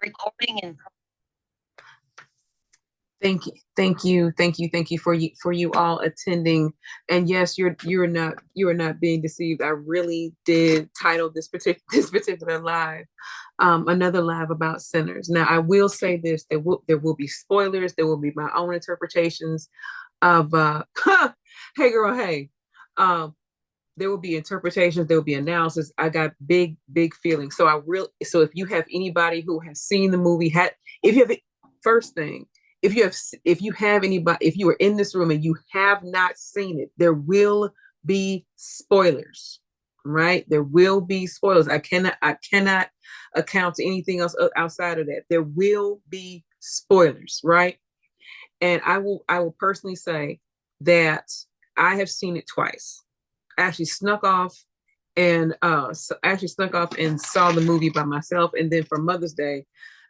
recording and Thank you for you all attending. And yes, you are not being deceived. I really did title this particular this particular live, another live about sinners. Now, I will say this: there will be spoilers. There will be my own interpretations of hey girl, hey. Um, there will be interpretations, there will be analysis. I got big feelings. So if you have anybody who has seen the movie, if you have first thing, if you have anybody, if you are in this room and you have not seen it, there will be spoilers. Right? There will be spoilers. I cannot account to anything else outside of that. There will be spoilers, right? And I will personally say that I have seen it twice. Actually snuck off and actually snuck off and saw the movie by myself. And then for Mother's Day,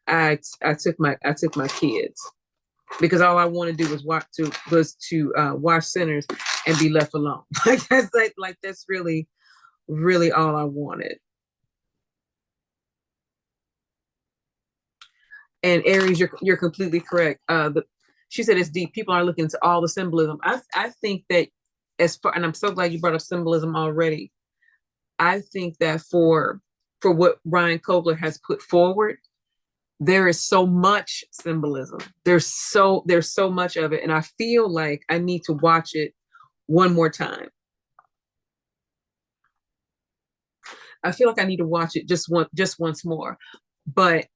I took my kids because all I want to do was to watch Sinners and be left alone. That's really all I wanted. And Aries, you're completely correct. She said it's deep. People are looking into all the symbolism. I think that and I'm so glad you brought up symbolism already. I think that for what Ryan Coogler has put forward, there is so much symbolism. There's so much of it, and I feel like I need to watch it one more time. I feel like I need to watch it just once more. But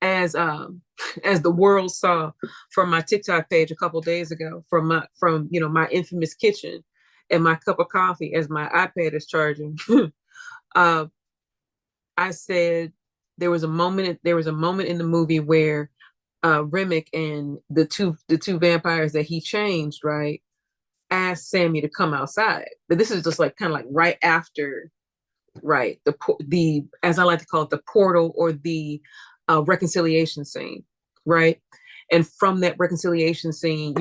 as as the world saw from my TikTok page a couple days ago, from my infamous kitchen and my cup of coffee as my iPad is charging, uh, I said there was a moment in the movie where Remick and the two vampires that he changed, right, asked Sammy to come outside. But this is just like kind of like right after, right, the as I like to call it, the portal or the reconciliation scene, right? And from that reconciliation scene,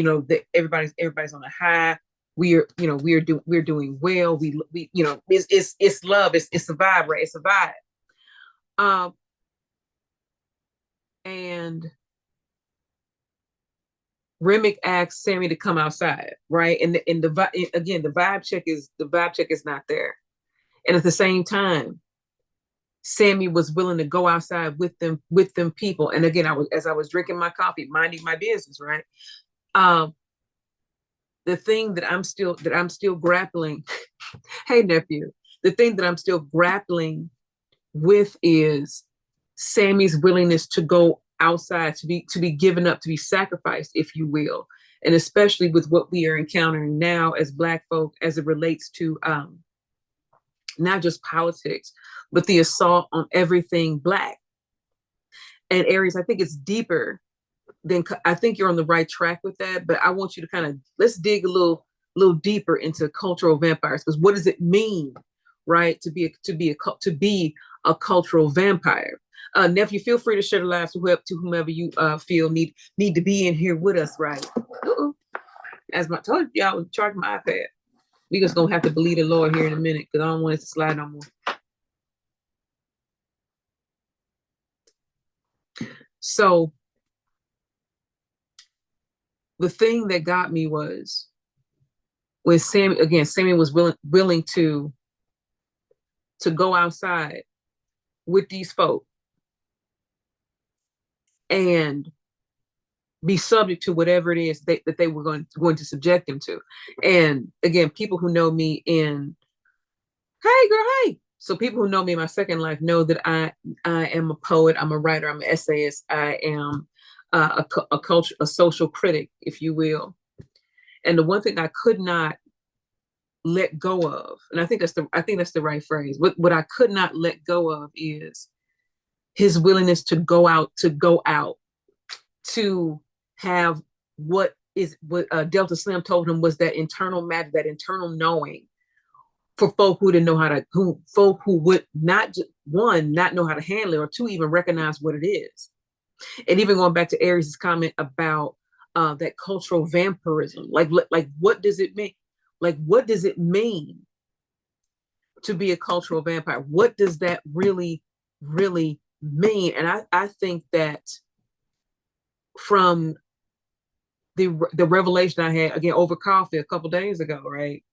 everybody's on a high. We're doing well. We it's love. It's a vibe, right? It's a vibe. Um, and Remick asks Sammy to come outside, right? Again, the vibe check is not there. And at the same time, Sammy was willing to go outside with them people. And again, I was drinking my coffee, minding my business, right? Um, the thing that I'm still grappling, hey nephew, the thing that I'm still grappling with is Sammy's willingness to go outside, to be given up, to be sacrificed, if you will. And especially with what we are encountering now as Black folk as it relates to not just politics, but the assault on everything Black. And Aries, I think it's deeper than, I think you're on the right track with that, but I want you to kind of, let's dig a little deeper into cultural vampires, because what does it mean, right, to be a cultural vampire? Nephew, feel free to share the live to whomever you feel need to be in here with us, right? Uh-oh. As I told you, I was charging my iPad. We just gonna have to believe the Lord here in a minute because I don't want it to slide no more. So the thing that got me was when Sammy was willing to go outside with these folk and be subject to whatever it is that they were going to subject him to. And again, people who know me in, hey girl, hey. So people who know me in my second life know that I am a poet, I'm a writer, I'm an essayist, I am a social critic, if you will. And the one thing I could not let go of, and I think that's the right phrase. What I could not let go of is his willingness to go out, to have what Delta Slim told him was that internal matter, that internal knowing for folk who didn't know folk who would not know how to handle it, or two, even recognize what it is. And even going back to Aries' comment about that cultural vampirism, like what does it mean? Like, what does it mean to be a cultural vampire? What does that really mean. And I think that from the revelation I had again over coffee a couple days ago, right?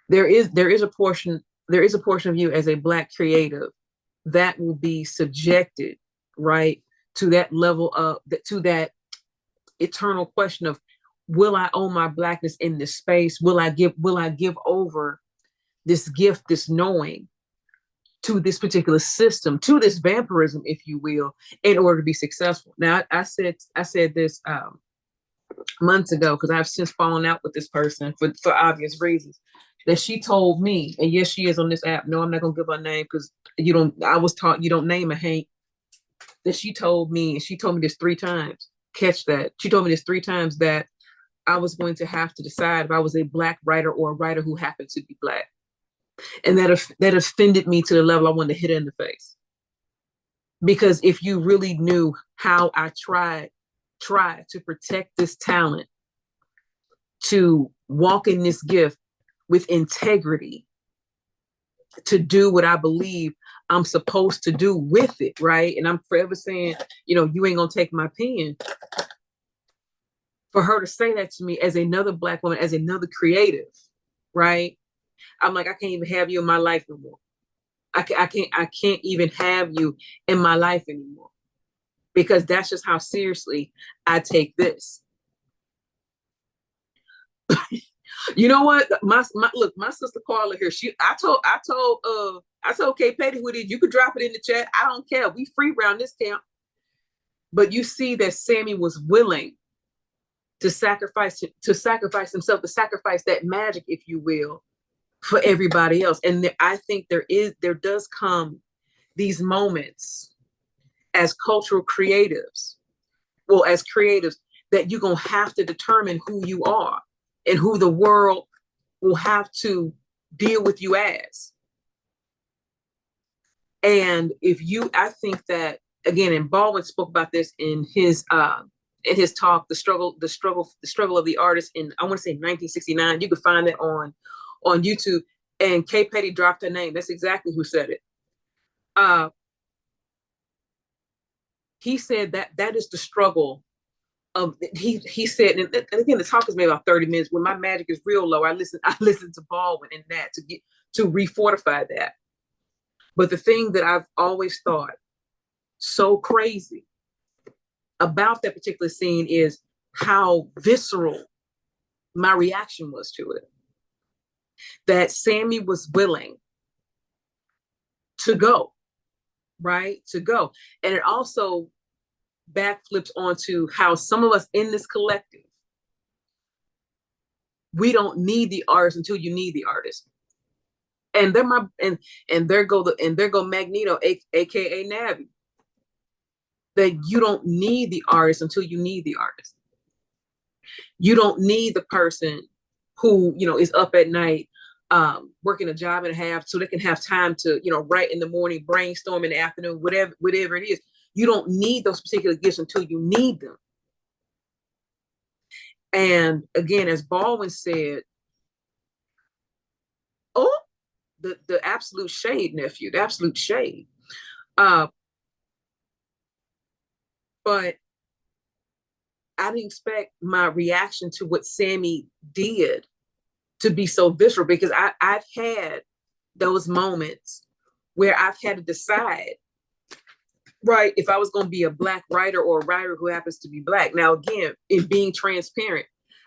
There is a portion of you as a Black creative that will be subjected, right, to that level of to that eternal question of, will I own my Blackness in this space? Will I give over this gift, this knowing, to this particular system, to this vampirism, if you will, in order to be successful? Now, I said this months ago, because I've since fallen out with this person for obvious reasons. That she told me, and yes, she is on this app. No, I'm not gonna give her name because you don't. I was taught you don't name a Hank. That she told me, and she told me this 3 times. Catch that. She told me this 3 times that I was going to have to decide if I was a Black writer or a writer who happened to be Black, and that offended me to the level I wanted to hit her in the face. Because if you really knew how I tried to protect this talent, to walk in this gift with integrity, to do what I believe I'm supposed to do with it, right? And I'm forever saying, you ain't gonna take my pen. For her to say that to me as another Black woman, as another creative, right? I'm like, I can't even have you in my life no more. I can't even have you in my life anymore, because that's just how seriously I take this. You know what? My sister Carla here. I told K Petty who it is. You could drop it in the chat. I don't care. We free round this camp. But you see that Sammy was willing to sacrifice himself, to sacrifice that magic, if you will, for everybody else. And I think there does come these moments as cultural creatives, as creatives, that you're going to have to determine who you are and who the world will have to deal with you as. And I think that, again, and Baldwin spoke about this in his talk, the struggle of the artist in, I want to say 1969. You can find that on YouTube. And K Petty dropped her name. That's exactly who said it. He said that is the struggle of, he said, and again, the talk is maybe about 30 minutes. When my magic is real low, I listen to Baldwin and that to refortify that. But the thing that I've always thought so crazy about that particular scene is how visceral my reaction was to it. That Sammy was willing to go, right? To go. And it also backflips onto how some of us in this collective, we don't need the artist until you need the artist. And there go Magneto, aka Navi. That you don't need the artist until you need the artist. You don't need the person who, is up at night, working a job and a half so they can have time to, write in the morning, brainstorm in the afternoon, whatever it is. You don't need those particular gifts until you need them. And again, as Baldwin said, the absolute shade, nephew, the absolute shade. But I didn't expect my reaction to what Sammy did to be so visceral, because I've had those moments where I've had to decide, right, if I was going to be a Black writer or a writer who happens to be Black. Now, again, in being transparent,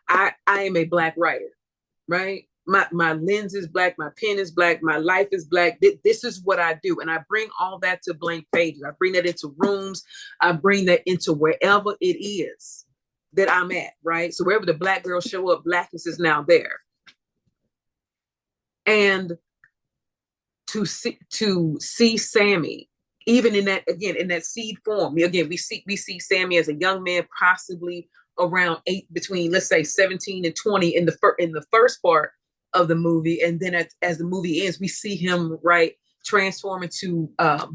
I am a Black writer, right? My lens is Black, my pen is Black, my life is Black. This is what I do. And I bring all that to blank pages. I bring that into rooms. I bring that into wherever it is that I'm at, right? So wherever the Black girls show up, Blackness is now there. And to see Sammy, even in that seed form, again, we see Sammy as a young man, possibly around between, let's say, 17 and 20 in the first part of the movie, and then as the movie ends, we see him, right, transform into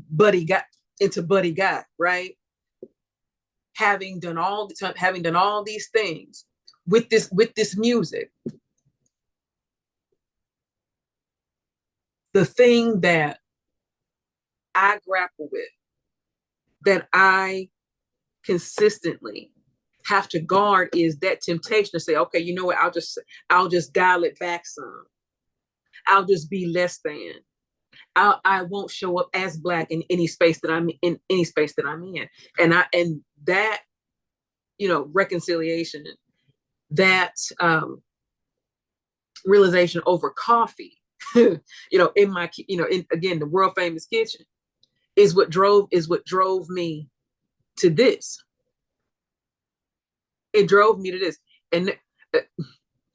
Buddy Guy, right? Having done all these things with this music. The thing that I grapple with that I consistently have to guard is that temptation to say, okay, you know what, I'll just dial it back some. I'll just be less than. I won't show up as Black in any space that I'm in. And that, you know, reconciliation, that realization over coffee, you know, in my, you know, in, again, the world famous kitchen is what drove me to this. It drove me to this. And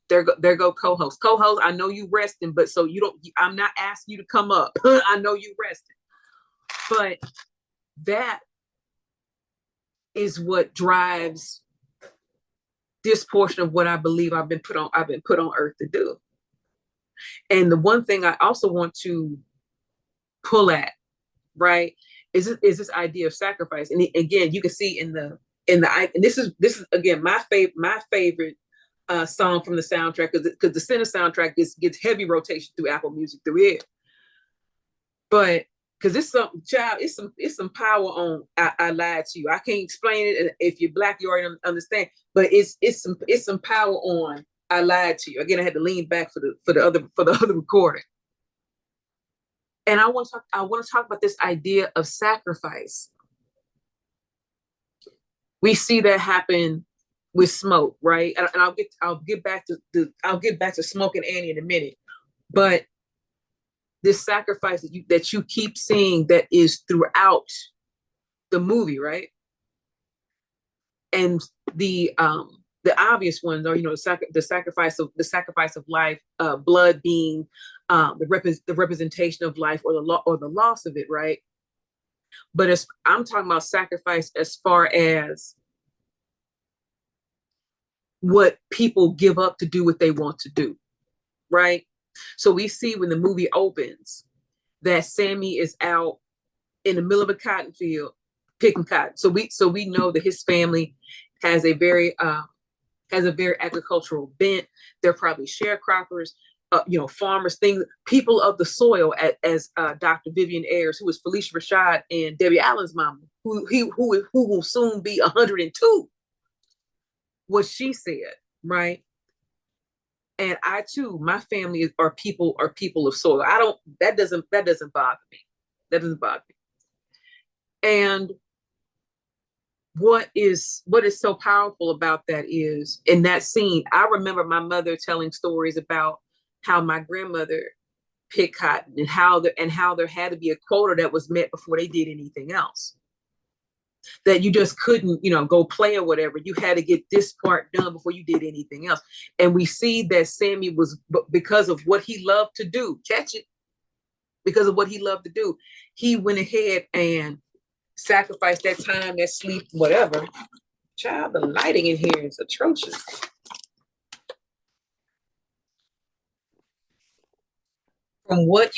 there go co-host. Co-host, I know you resting, but so you don't, I'm not asking you to come up. I know you resting. But that is what drives this portion of what I believe I've been put on earth to do. And the one thing I also want to pull at, right, is this idea of sacrifice. And again, you can see in the and this is again my favorite song from the soundtrack, because the center soundtrack gets heavy rotation through Apple Music through it. But because it's some power on I lied to you. I can't explain it. If you're Black, you already understand. But it's some power on I lied to you. Again, I had to lean back for the other recording. And I want to talk about this idea of sacrifice. We see that happen with Smoke, right? And I'll get back to Smoke and Annie in a minute. But this sacrifice that you keep seeing that is throughout the movie, right? And the obvious ones are, you know, the sacrifice of life, blood being the representation of life, or the loss of it, right? But I'm talking about sacrifice as far as what people give up to do what they want to do, right? So we see when the movie opens that Sammy is out in the middle of a cotton field picking cotton. So we know that his family has a very agricultural bent. They're probably sharecroppers, you know, farmers, people of the soil, as Dr. Vivian Ayers, who is Felicia Rashad and Debbie Allen's mama, who will soon be 102. What she said, right? And I too, my family are people of soil. That doesn't bother me. That doesn't bother me. And what is so powerful about that is, in that scene, I remember my mother telling stories about how my grandmother picked cotton, and how there had to be a quota that was met before they did anything else. That you just couldn't, you know, go play or whatever. You had to get this part done before you did anything else. And we see that Sammy was, because of what he loved to do, catch it, because of what he loved to do, he went ahead and sacrificed that time, that sleep, whatever. Child, the lighting in here is atrocious. From what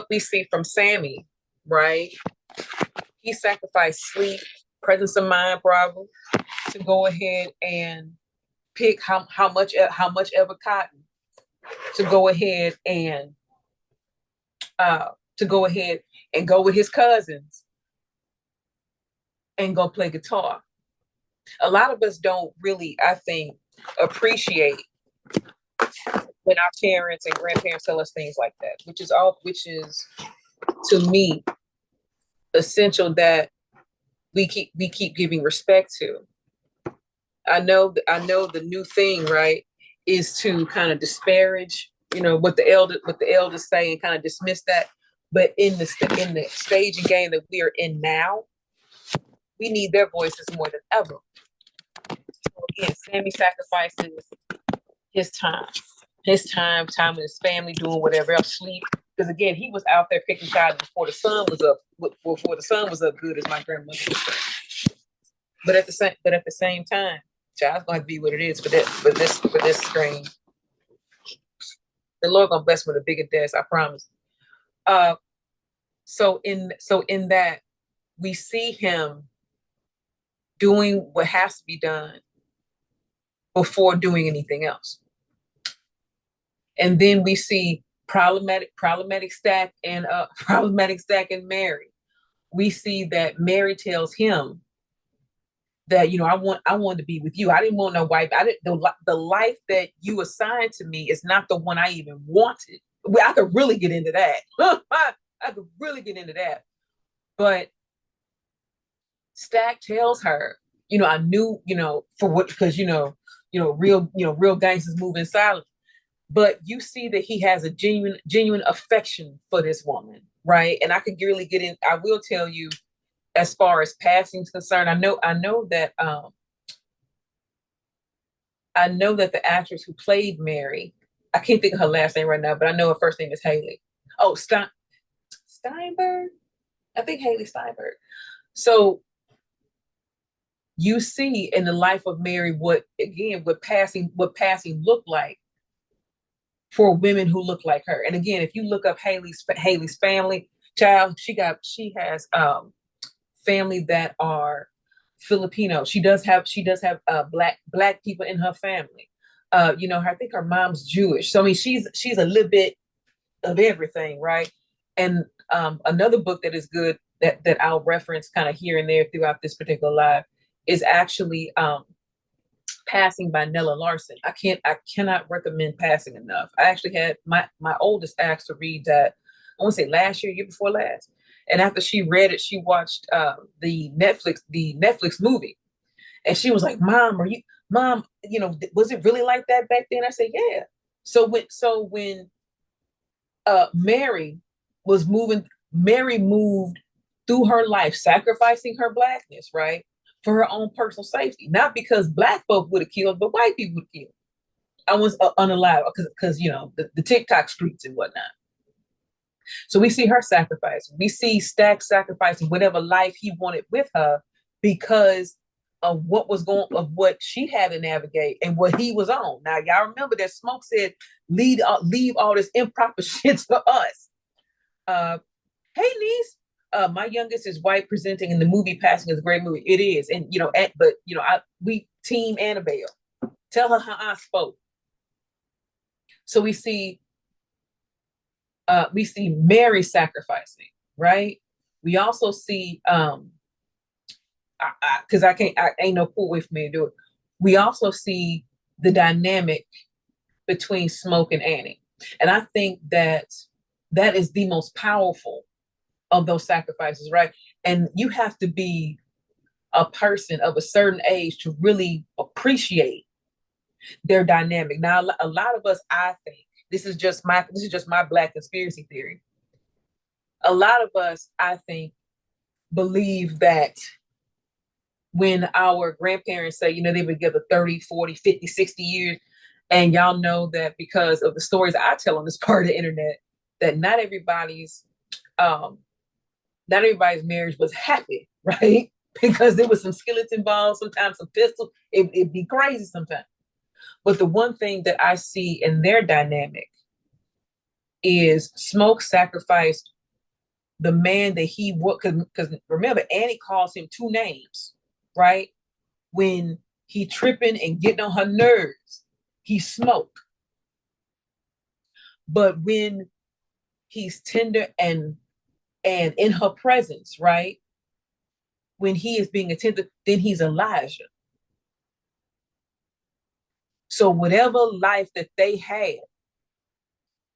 we see from Sammy, right? He sacrificed sleep, presence of mind, probably, to go ahead and pick how much ever cotton, to go ahead and go with his cousins and go play guitar. A lot of us don't really, I think, appreciate when our parents and grandparents tell us things like that, which is to me essential, that we keep giving respect to. I know the new thing, right, is to kind of disparage, you know, what the elders say, and kind of dismiss that. But in the stage and game that we are in now, we need their voices more than ever. So again, Sammy sacrifices his time with his family, doing whatever else, sleep. Because again, he was out there picking cotton before the sun was up good, as my grandmother would say. But at the same time, child's going to be what it is for this screen. The Lord gonna bless with a bigger desk, I promise. So in that, we see him doing what has to be done before doing anything else. And then we see problematic Stack and Mary we see that Mary tells him that, I wanted to be with you. I didn't want no wife. I didn't the life that you assigned to me is not the one I even wanted. Well, I could really get into that. I could really get into that. But Stack tells her, I knew, for what, because real gangsters move in silence. But you see that he has a genuine affection for this woman, right? And I could really get in. I will tell you, as far as passing is concerned, I know that the actress who played Mary, I can't think of her last name right now, but I know her first name is Haley. Oh, Steinberg. I think Haley Steinberg. So you see in the life of Mary what passing looked like for women who look like her. And again, if you look up Haley's family, child, she has family that are Filipino. She does have black people in her family. I think her mom's Jewish. So I mean, she's a little bit of everything, right? And another book that is good that I'll reference kind of here and there throughout this particular live is actually Passing by Nella Larson. I cannot recommend Passing enough. I actually had my oldest asked to read that, I want to say last year before last. And after she read it, she watched the Netflix movie. And she was like, Mom, was it really like that back then? I said, yeah. So when Mary moved through her life, sacrificing her blackness, right? For her own personal safety, not because black folk would have killed, but white people would have killed. I was unalive because the TikTok streets and whatnot. So we see her sacrifice. We see Stack sacrificing whatever life he wanted with her because of what she had to navigate and what he was on. Now y'all remember that Smoke said, leave all this improper shit to us. Hey niece, my youngest is white presenting in the movie Passing is a great movie. It is. And we team Annabelle. Tell her how I spoke. So we see Mary sacrificing, right? We also see because I ain't no cool way for me to do it. We also see the dynamic between Smoke and Annie. And I think that is the most powerful of those sacrifices, right? And you have to be a person of a certain age to really appreciate their dynamic. Now, a lot of us, I think, this is just my Black conspiracy theory. A lot of us, I think, believe that when our grandparents say, they've been together 30, 40, 50, 60 years, and y'all know that because of the stories I tell on this part of the internet, that not everybody's marriage was happy, right? Because there was some skillets involved, sometimes some pistols. It'd be crazy sometimes. But the one thing that I see in their dynamic is Smoke sacrificed the man that he would, because remember, Annie calls him two names, right? When he tripping and getting on her nerves, he Smoke. But when he's tender and in her presence, right? When he is being attentive, then he's Elijah. So whatever life that they had,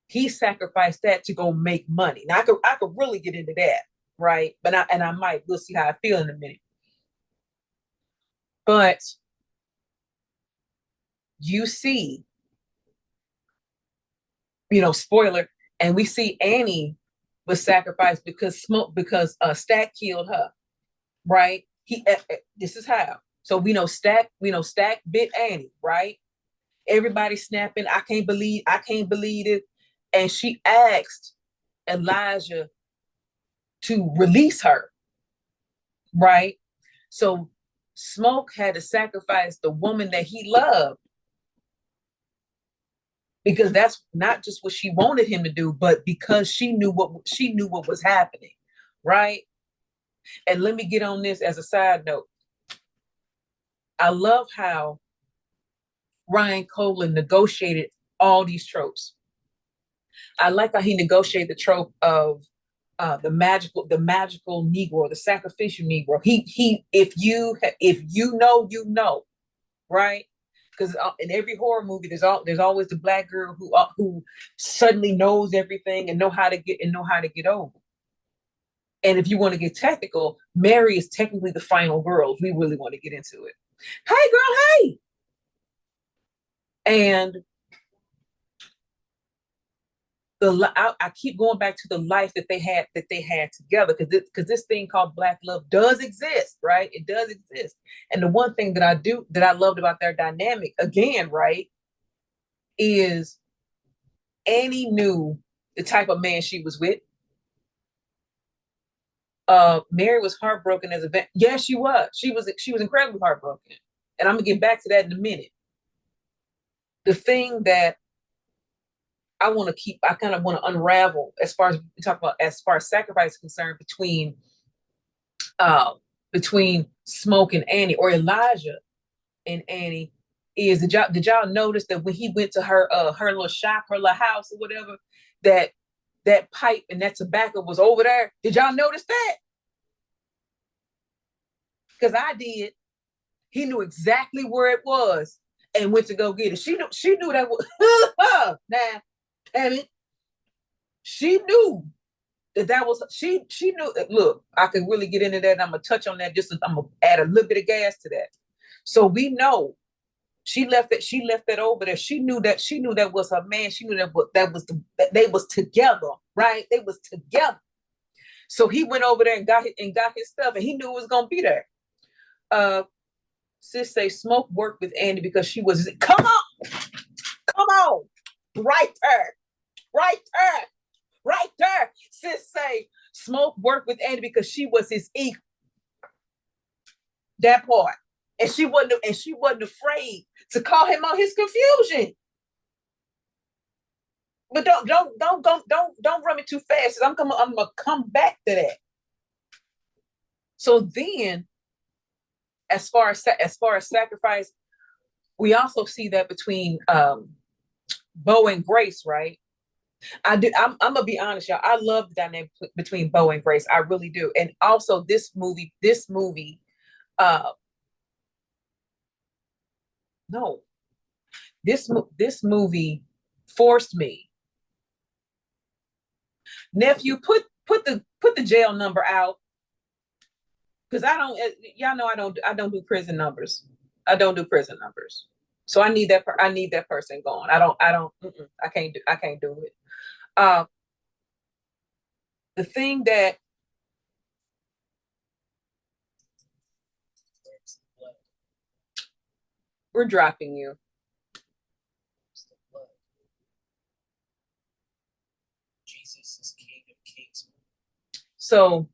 he sacrificed that to go make money. Now I could really get into that, right? But I might. We'll see how I feel in a minute. But you see, spoiler, and we see Annie was sacrificed because Stack killed her, right? This is how. So we know Stack bit Annie, right? Everybody snapping, I can't believe it. And she asked Elijah to release her, right? So Smoke had to sacrifice the woman that he loved, because that's not just what she wanted him to do, but because she knew what was happening, right? And let me get on this as a side note. I love how Ryan Coogler negotiated all these tropes. I like how he negotiated the trope of the magical Negro, the sacrificial Negro. If you know, you know, right? Because in every horror movie, there's always the black girl who suddenly knows everything and know how to get over. And if you want to get technical, Mary is technically the final girl. If we really want to get into it. Hey, girl, hey. And I keep going back to the life that they had together, because this thing called black love does exist, right? It does exist. And the one thing that I loved about their dynamic again, right, is Annie knew the type of man she was with. Mary was heartbroken as a vet. Yes, she was. She was incredibly heartbroken. And I'm gonna get back to that in a minute. The thing that I kind of want to unravel as far as we talk about, as far as sacrifice is concerned, uh between Smoke and Annie, or Elijah and Annie, is did y'all notice that when he went to her little shop, her little house or whatever, that that pipe and that tobacco was over there? Did y'all notice that? Because I did. He knew exactly where it was and went to go get it. She knew that was now, damn it. She knew that was she knew. Look, I could really get into that, and I'm gonna touch on that. I'm gonna add a little bit of gas to that. So we know she left that over there. She knew that was her man. She knew that they was together, right? They was together. So he went over there and got his stuff, and he knew it was gonna be there. Uh, Sis say Smoke worked with Andy because she was, come on, right there, right there, right there. Sis say Smoke worked with Andy because she was his equal. That part. And she wasn't afraid to call him on his confusion. But don't run me too fast. I'm gonna come back to that. So then, as far as sacrifice, we also see that between Bo and Grace, right? I'm gonna be honest, y'all. I love the dynamic between Bo and Grace. I really do. And also this movie, uh, no, this movie forced me, nephew, put the jail number out, because y'all know I don't do prison numbers. I don't do prison numbers. So I need that person gone. I can't do it. Uh, the thing that we're dropping you. Jesus is King of Kings. So,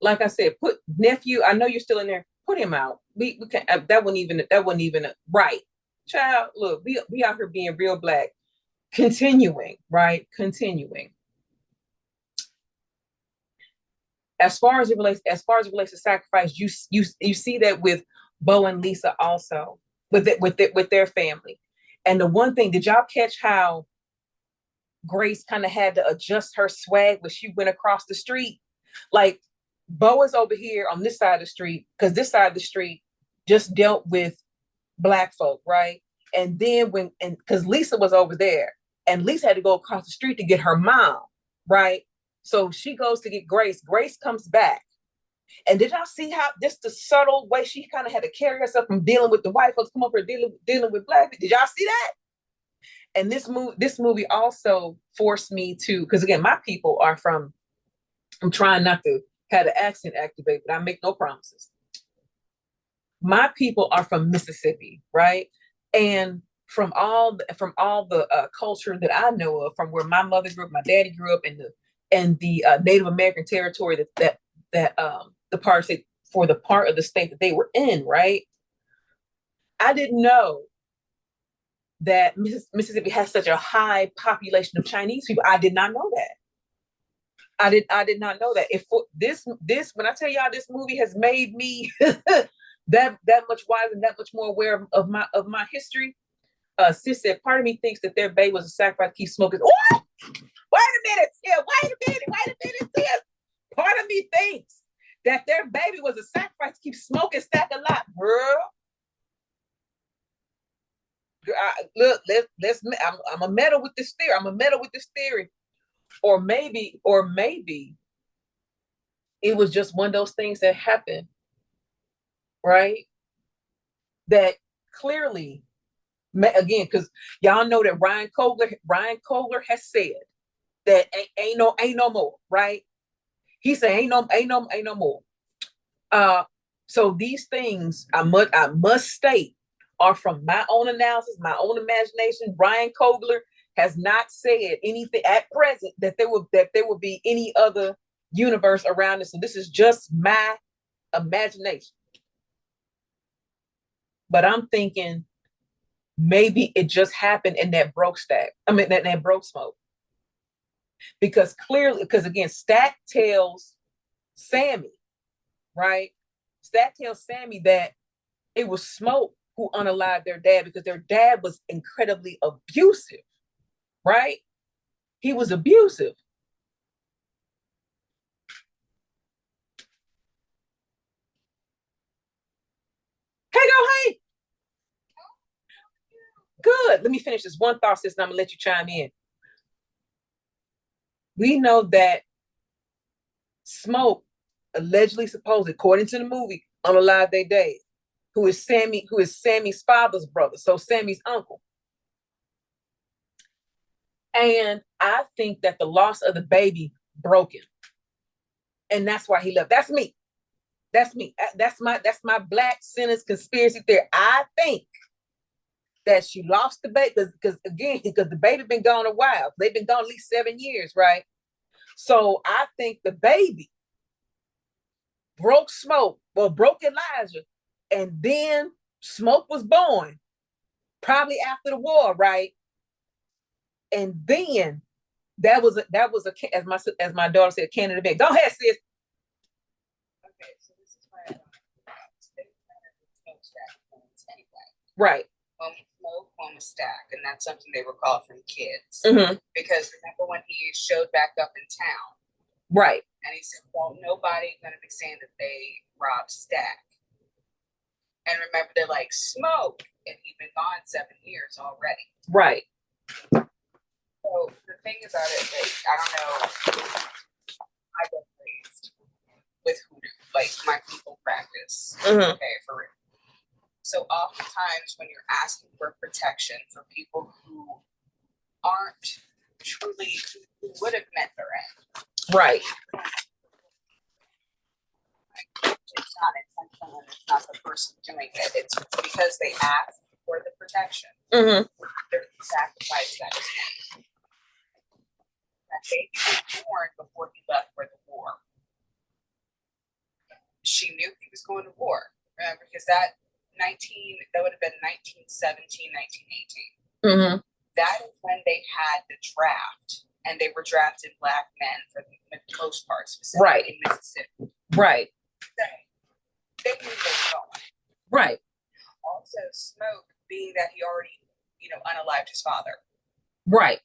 like I said, put nephew. I know you're still in there. Put him out. We can that wasn't even right. Child, look, we out here being real black. Continuing, right? Continuing. As far as it relates to sacrifice, you see that with Bo and Lisa also, with their family. And the one thing, did y'all catch how Grace kind of had to adjust her swag when she went across the street? Like, Bo is over here on this side of the street, because this side of the street just dealt with black folk, right? And then because Lisa was over there, and Lisa had to go across the street to get her mom, right? So she goes to get Grace. Grace comes back. And did y'all see how this the subtle way she kind of had to carry herself from dealing with the white folks, come up here dealing with black people? Did y'all see that? And this movie also forced me to, because again, my people are from, I'm trying not to have the accent activate, but I make no promises. My people are from Mississippi, right? And from all the culture that I know of, from where my mother grew up, my daddy grew up, and the Native American territory that the part state, for the part of the state that they were in, right? I didn't know that Mississippi has such a high population of Chinese people. I did not know that. I did not know that. If this when I tell y'all, this movie has made me that much wiser and that much more aware of my history. Sis said, part of me thinks that their baby was a sacrifice to keep smoking. Oh! sis. Part of me thinks that their baby was a sacrifice to keep smoking stack a lot, girl. Look, I'm a meddle with this theory. Or maybe it was just one of those things that happened, right? That clearly, again, because y'all know that Ryan Coogler has said that ain't no more, right? He said ain't no more. So these things I must state are from my own analysis, my own imagination. Ryan Coogler has not said anything at present that there will be any other universe around this. So this is just my imagination. But I'm thinking maybe it just happened in that broke stack. I mean that broke smoke. Because again, Stack tells Sammy, right? Stack tells Sammy that it was Smoke who unalived their dad because their dad was incredibly abusive, right? He was abusive. Hey. Good. Let me finish this one thought, sis, and I'm going to let you chime in. We know that Smoke allegedly, supposedly, according to the movie, unalived their dad, who is Sammy's father's brother, so Sammy's uncle. And I think that the loss of the baby broke him. And that's why he left. That's me. That's my Black Sinners conspiracy theory. I think that she lost the baby because the baby been gone a while. They've been gone at least 7 years, right? So I think the baby broke Elijah, and then Smoke was born, probably after the war, right? And then that was as my daughter said, Canada Bank. Go ahead, sis. Okay, so this is why right. One was Stack, and that's something they recall from kids. Mm-hmm. Because remember when he showed back up in town, right? And he said, "Well, nobody gonna be saying that they robbed Stack." And remember, they're like Smoke, and he'd been gone 7 years already. Right. So the thing about it, like, I don't know, I got raised with hoodoo, like my people practice. Mm-hmm. Okay, for real. So oftentimes when you're asking for protection for people who aren't truly, who would have met their end. Right. It's not intentional and it's not the person doing it. It's because they asked for the protection. Mm-hmm. There's a sacrifice that is made. That baby was born before he left for the war. She knew he was going to war. Because that would have been 1917, 1918. Mm-hmm. That is when they had the draft, and they were drafting Black men for the most part, specifically right. in Mississippi. Right. They knew they were going. Right. Also, Smoke, being that he already, unalived his father. Right.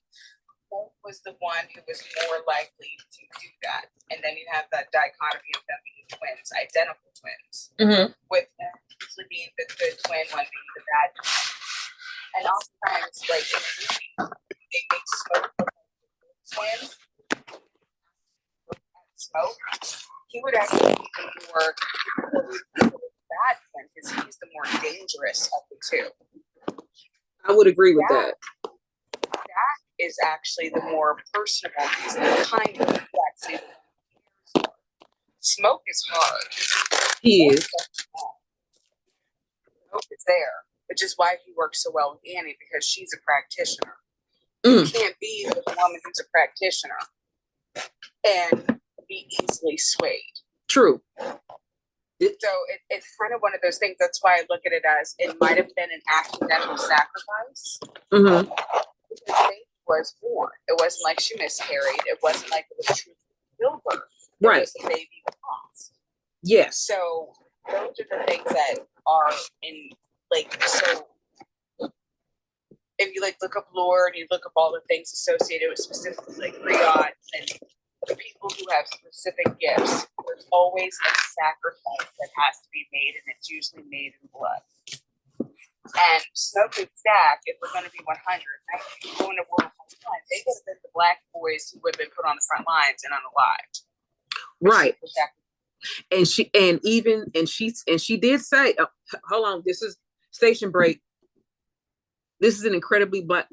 Smoke was the one who was more likely to do that. And then you have that dichotomy of them being twins, identical twins. Mm-hmm. With one usually being the good twin, one being the bad twin. And oftentimes, like in the movie, they make Smoke look like the good twin. Smoke, he would actually be the more bad twin because he's the more dangerous of the two. I would agree with that. That is actually the more personable. He's the kind of actually. Smoke is hard. He is. Smoke is there, which is why he works so well with Annie because she's a practitioner. You can't be with a woman who's a practitioner and be easily swayed. True. So it's kind of one of those things. That's why I look at it as it might have been an accidental sacrifice. Mm-hmm. Because baby was born. It wasn't like she miscarried. It wasn't like it was true stillbirth. Right. It was a baby lost. Yes. So those are the things that are in so if you like look up lore and you look up all the things associated with specifically like griots and the people who have specific gifts, there's always a sacrifice that has to be made, and it's usually made in blood. And Smoke and Stack, if we're going to be 100, I think going to World War I, they would have been the black boys who would have been put on the front lines and unalived. Right. And she did say, oh, hold on, this is station break. This is an incredibly black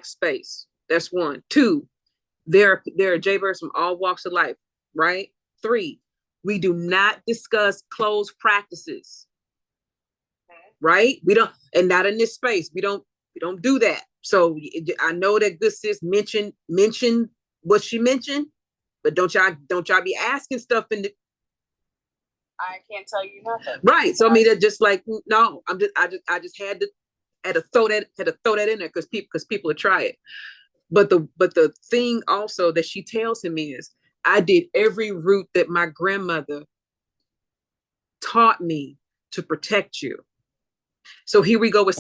space. That's one. Two, there are jaybirds from all walks of life, right? Three, we do not discuss closed practices. Right? We don't, and not in this space. We don't do that. So I know that good sis mentioned what she mentioned, but don't y'all be asking stuff in the. I can't tell you nothing. Right. So I mean, that just like no, I just had to throw that in there because people would try it. But the thing also that she tells him is, I did every route that my grandmother taught me to protect you. So here we go with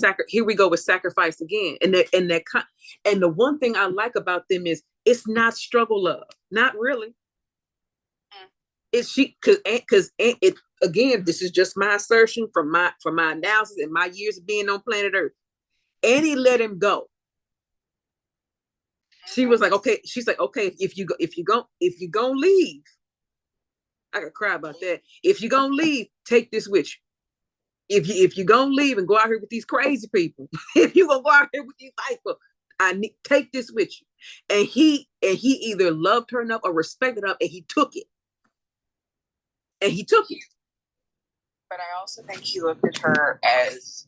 sacrifice again. And the one thing I like about them is it's not struggle love. Not really. It's because it again, this is just my assertion from my analysis and my years of being on planet Earth. Annie let him go. She was like, okay, she's like, okay, if you gonna leave, I could cry about that. If you're gonna leave, take this with you. If you're gonna leave and go out here with these crazy people, if you're gonna go out here with these people, take this with you. And he either loved her enough or respected her, and he took it. But I also think he looked at her as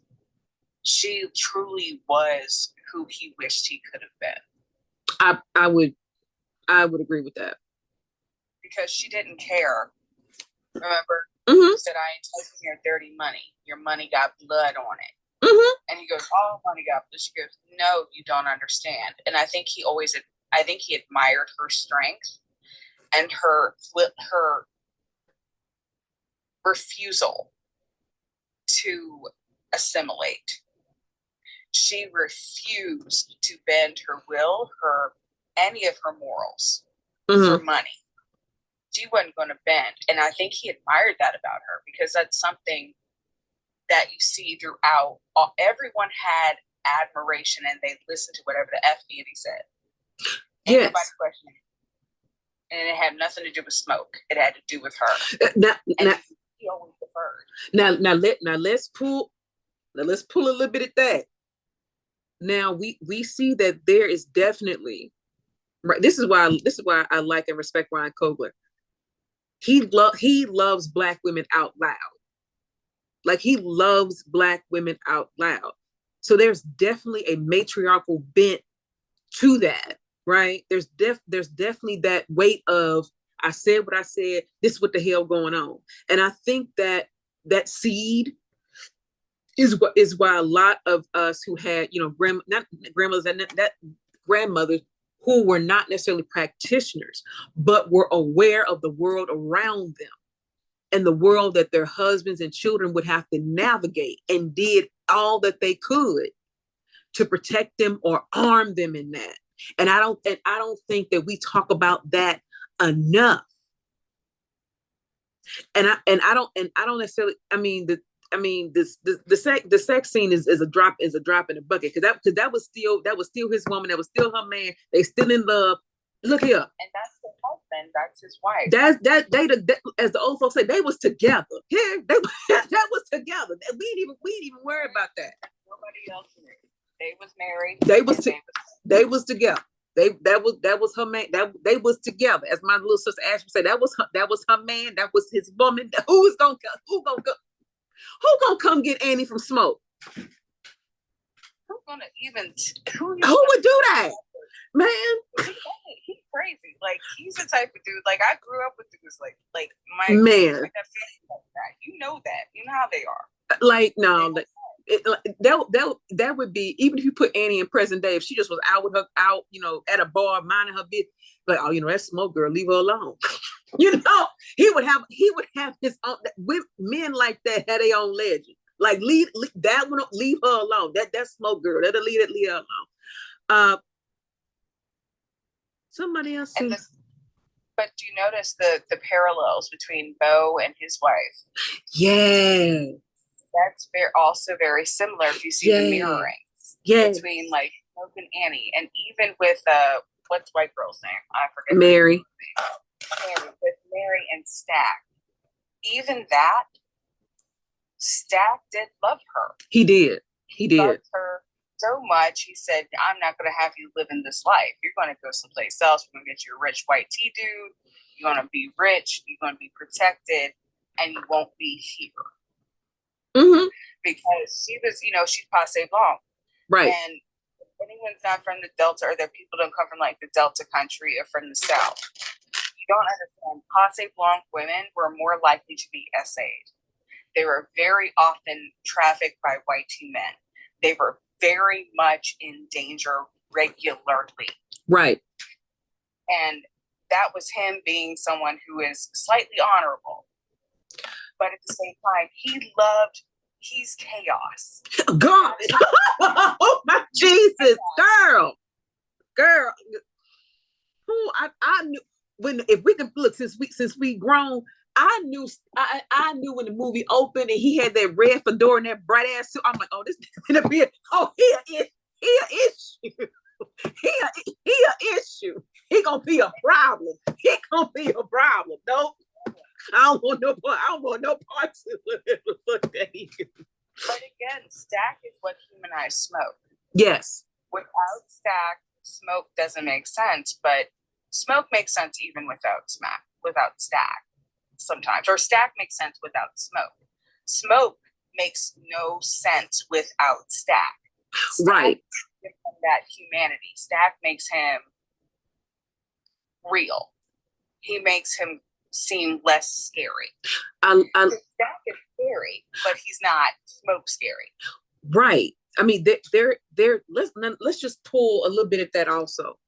she truly was who he wished he could have been. I would agree with that. Because she didn't care. Remember? Mm-hmm. He said, I ain't taking your dirty money. Your money got blood on it. Mm-hmm. And he goes, oh, money got blood. She goes, no, you don't understand. And I think he admired her strength and her refusal to assimilate. She refused to bend her will, any of her morals for money. She wasn't going to bend. And I think he admired that about her because that's something that you see throughout. Everyone had admiration and they listened to whatever the F Andy said. Yes. Nobody questioned it. And it had nothing to do with Smoke. It had to do with her. He always deferred. Now let's pull a little bit at that. Now we see that there is definitely right. This is why I like and respect Ryan Coogler. He loves Black women out loud. Like he loves Black women out loud. So there's definitely a matriarchal bent to that, right? There's definitely that weight of I said what I said. This is what the hell going on. And I think that seed is why a lot of us who had, grandmothers who were not necessarily practitioners, but were aware of the world around them and the world that their husbands and children would have to navigate, and did all that they could to protect them or arm them in that. And I don't think that we talk about that enough. And I don't necessarily. The sex scene is a drop in the bucket because that was still his woman, that was still her man. They still in love. Look here, and that's his husband. That's his wife. They as the old folks say, they was together. Yeah, that was together. We didn't even worry about that. Nobody else knew. They was married. They was together. That was her man. They was together. As my little sister Ashley said, that was her man. That was his woman. Who gonna come get Annie from Smoke? Who would do that, man? He's crazy. Like he's the type of dude. Like I grew up with dudes like my man. Like that. You know that. You know how they are. Like no. That would be, even if you put Annie in present day, if she just was out at a bar minding her business, like, oh, that Smoke girl, leave her alone. He would have his own. Men like that had their own legend. Like leave that one, leave her alone. That smoke girl. That'll leave her alone. Somebody else. But do you notice the parallels between Beau and his wife? Yeah. That's also very similar if you see the mirroring between like Smoke and Annie, and even with what's white girl's name? I forget. Mary. With Mary and Stack. Even that, Stack did love her. He did. He loved her so much. He said, I'm not going to have you live in this life. You're going to go someplace else. We're going to get you a rich white tea dude. You're going to be rich. You're going to be protected. And you won't be here. Mm-hmm. Because she was, she's PASSÉ BLANC. Right. And if anyone's not from the Delta, or that people don't come from like the Delta country or from the South, you don't understand. PASSÉ BLANC women were more likely to be essayed. They were very often trafficked by white men. They were very much in danger regularly. Right. And that was him being someone who is slightly honorable. But at the same time, he's chaos. God. Oh my Jesus, girl. Who I knew if we can look since we grown, I knew when the movie opened and he had that red fedora and that bright ass suit. I'm like, oh, this is gonna be he an issue. He an issue. He gonna be a problem. Nope. I don't want no parts of it. Look at you. But again, Stack is what humanized Smoke. Yes. Without Stack, Smoke doesn't make sense, but Smoke makes sense even without Stack sometimes. Or Stack makes sense without Smoke. Smoke makes no sense without Stack. Right. Gives him that humanity. Stack makes him real. He makes him seem less scary. Stack is scary, but he's not Smoke scary. Right. I mean, let's just pull a little bit at that also.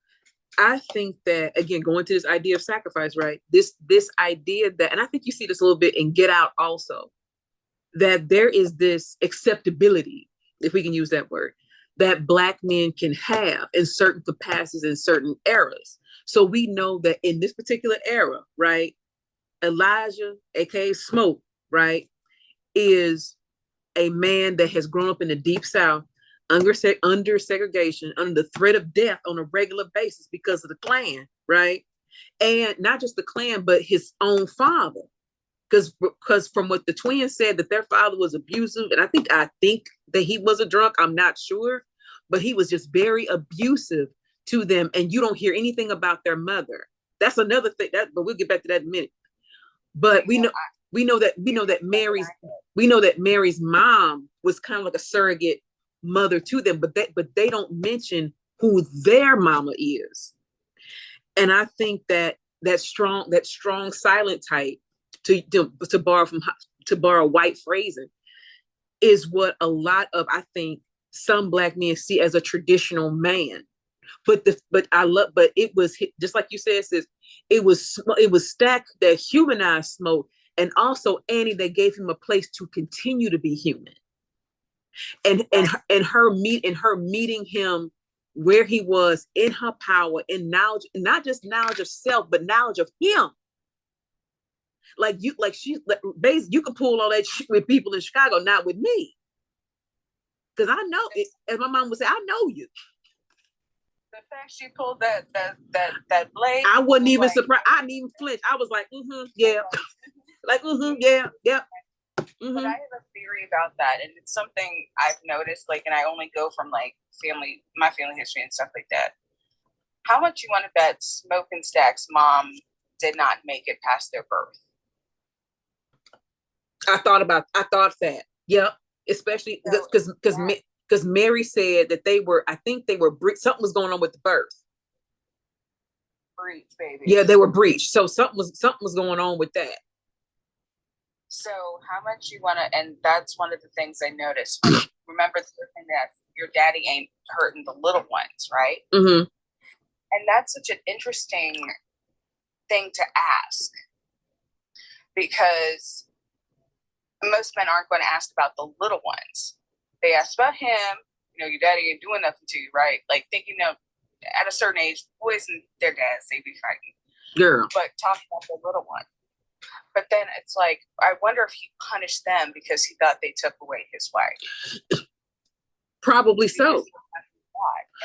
I think that, again, going to this idea of sacrifice, right? This idea that, and I think you see this a little bit in Get Out also, that there is this acceptability, if we can use that word, that Black men can have in certain capacities in certain eras. So we know that in this particular era, right, Elijah, aka Smoke, right, is a man that has grown up in the Deep South under segregation, under the threat of death on a regular basis because of the Klan, right? And not just the Klan, but his own father. Because from what the twins said, that their father was abusive, and I think that he was a drunk, I'm not sure, but he was just very abusive to them, and you don't hear anything about their mother. That's another thing, but we'll get back to that in a minute. But we know that Mary's mom was kind of like a surrogate mother to them, but they don't mention who their mama is. And I think that strong silent type, to borrow white phrasing, is what a lot of, I think, some Black men see as a traditional man. But it was just like you said, sis, it was Stack that humanized Smoke, and also Annie that gave him a place to continue to be human. And her meeting him where he was in her power, in knowledge, not just knowledge of self, but knowledge of him. You can pull all that shit with people in Chicago, not with me. Because I know it, as my mom would say, I know you. The fact she pulled that blade, I wasn't even surprised. I didn't even flinch. I was like, yeah. Yeah. Mm-hmm. But I have a theory about that, and it's something I've noticed, and I only go from my family history and stuff like that. How much you want to bet Smoke and Stack's mom did not make it past their birth? I thought that. Yep. Especially because Mary said that I think they were something was going on with the birth. Breech, baby. Yeah, they were breached. So something was going on with that. So how much you want to, and that's one of the things I noticed. Remember the thing that your daddy ain't hurting the little ones, right? Mm-hmm. And that's such an interesting thing to ask, because most men aren't going to ask about the little ones. They ask about him. You know, your daddy ain't doing nothing to you, right? Like thinking of at a certain age, boys and their dads, they be fighting. Girl. But talk about the little one. But then it's like, I wonder if he punished them because he thought they took away his wife. Probably so.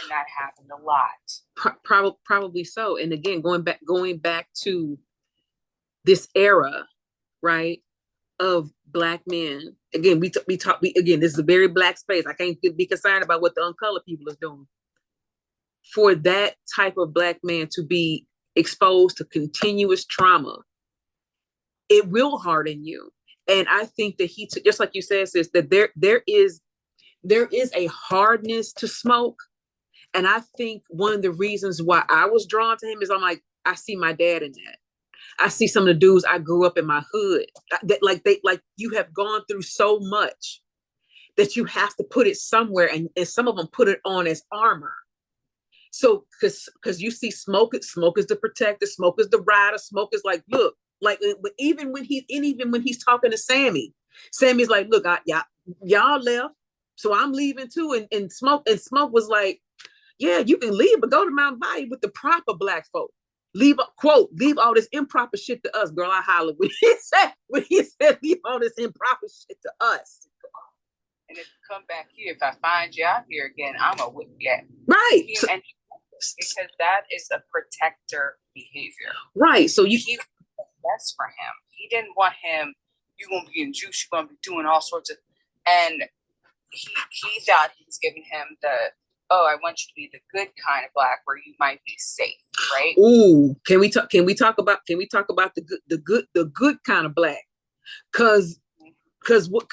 And that happened a lot. Probably so. And again, going back to this era, right, of Black men. Again, we again, this is a very Black space. I can't be concerned about what the uncolored people is doing. For that type of Black man to be exposed to continuous trauma, it will harden you. And I think that just like you said, sis, that there is a hardness to smoke. And I think one of the reasons why I was drawn to him is I'm like, I see my dad in that. I see some of the dudes I grew up in my hood that like you have gone through so much that you have to put it somewhere, and some of them put it on as armor. So because you see smoke is the protector, smoke is the rider, smoke is like, look, like, but even when he's talking to Sammy's like, look, y'all left, so I'm leaving too. And smoke was like, yeah, you can leave, but go to Mount Bayou with the proper Black folk. Leave all this improper shit to us, girl. I hollered when he said leave all this improper shit to us. And if you come back here, if I find you out here again, I'm a whip you. Right. And because that is a protector behavior. Right. So he was the best for him. He didn't want him, you're gonna be in juice, you're gonna be doing all sorts of, and he thought he was giving him I want you to be the good kind of Black where you might be safe, right? Ooh, can we talk about the good kind of Black? Cause what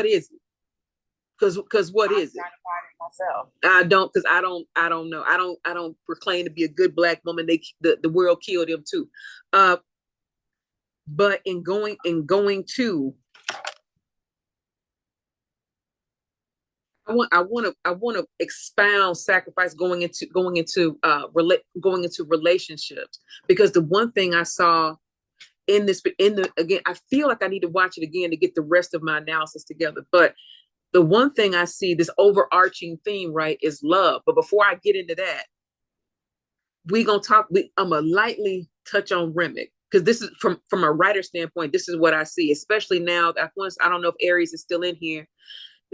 is it? Because what is it? Myself. I don't know. I don't proclaim to be a good Black woman. The world killed them too. But in going to, I want to expound sacrifice going into relationships, because the one thing I saw again, I feel like I need to watch it again to get the rest of my analysis together. But the one thing I see, this overarching theme, right, is love. But before I get into that, I'm gonna lightly touch on Remick, because this is from a writer standpoint. This is what I see, especially now. I don't know if Aries is still in here.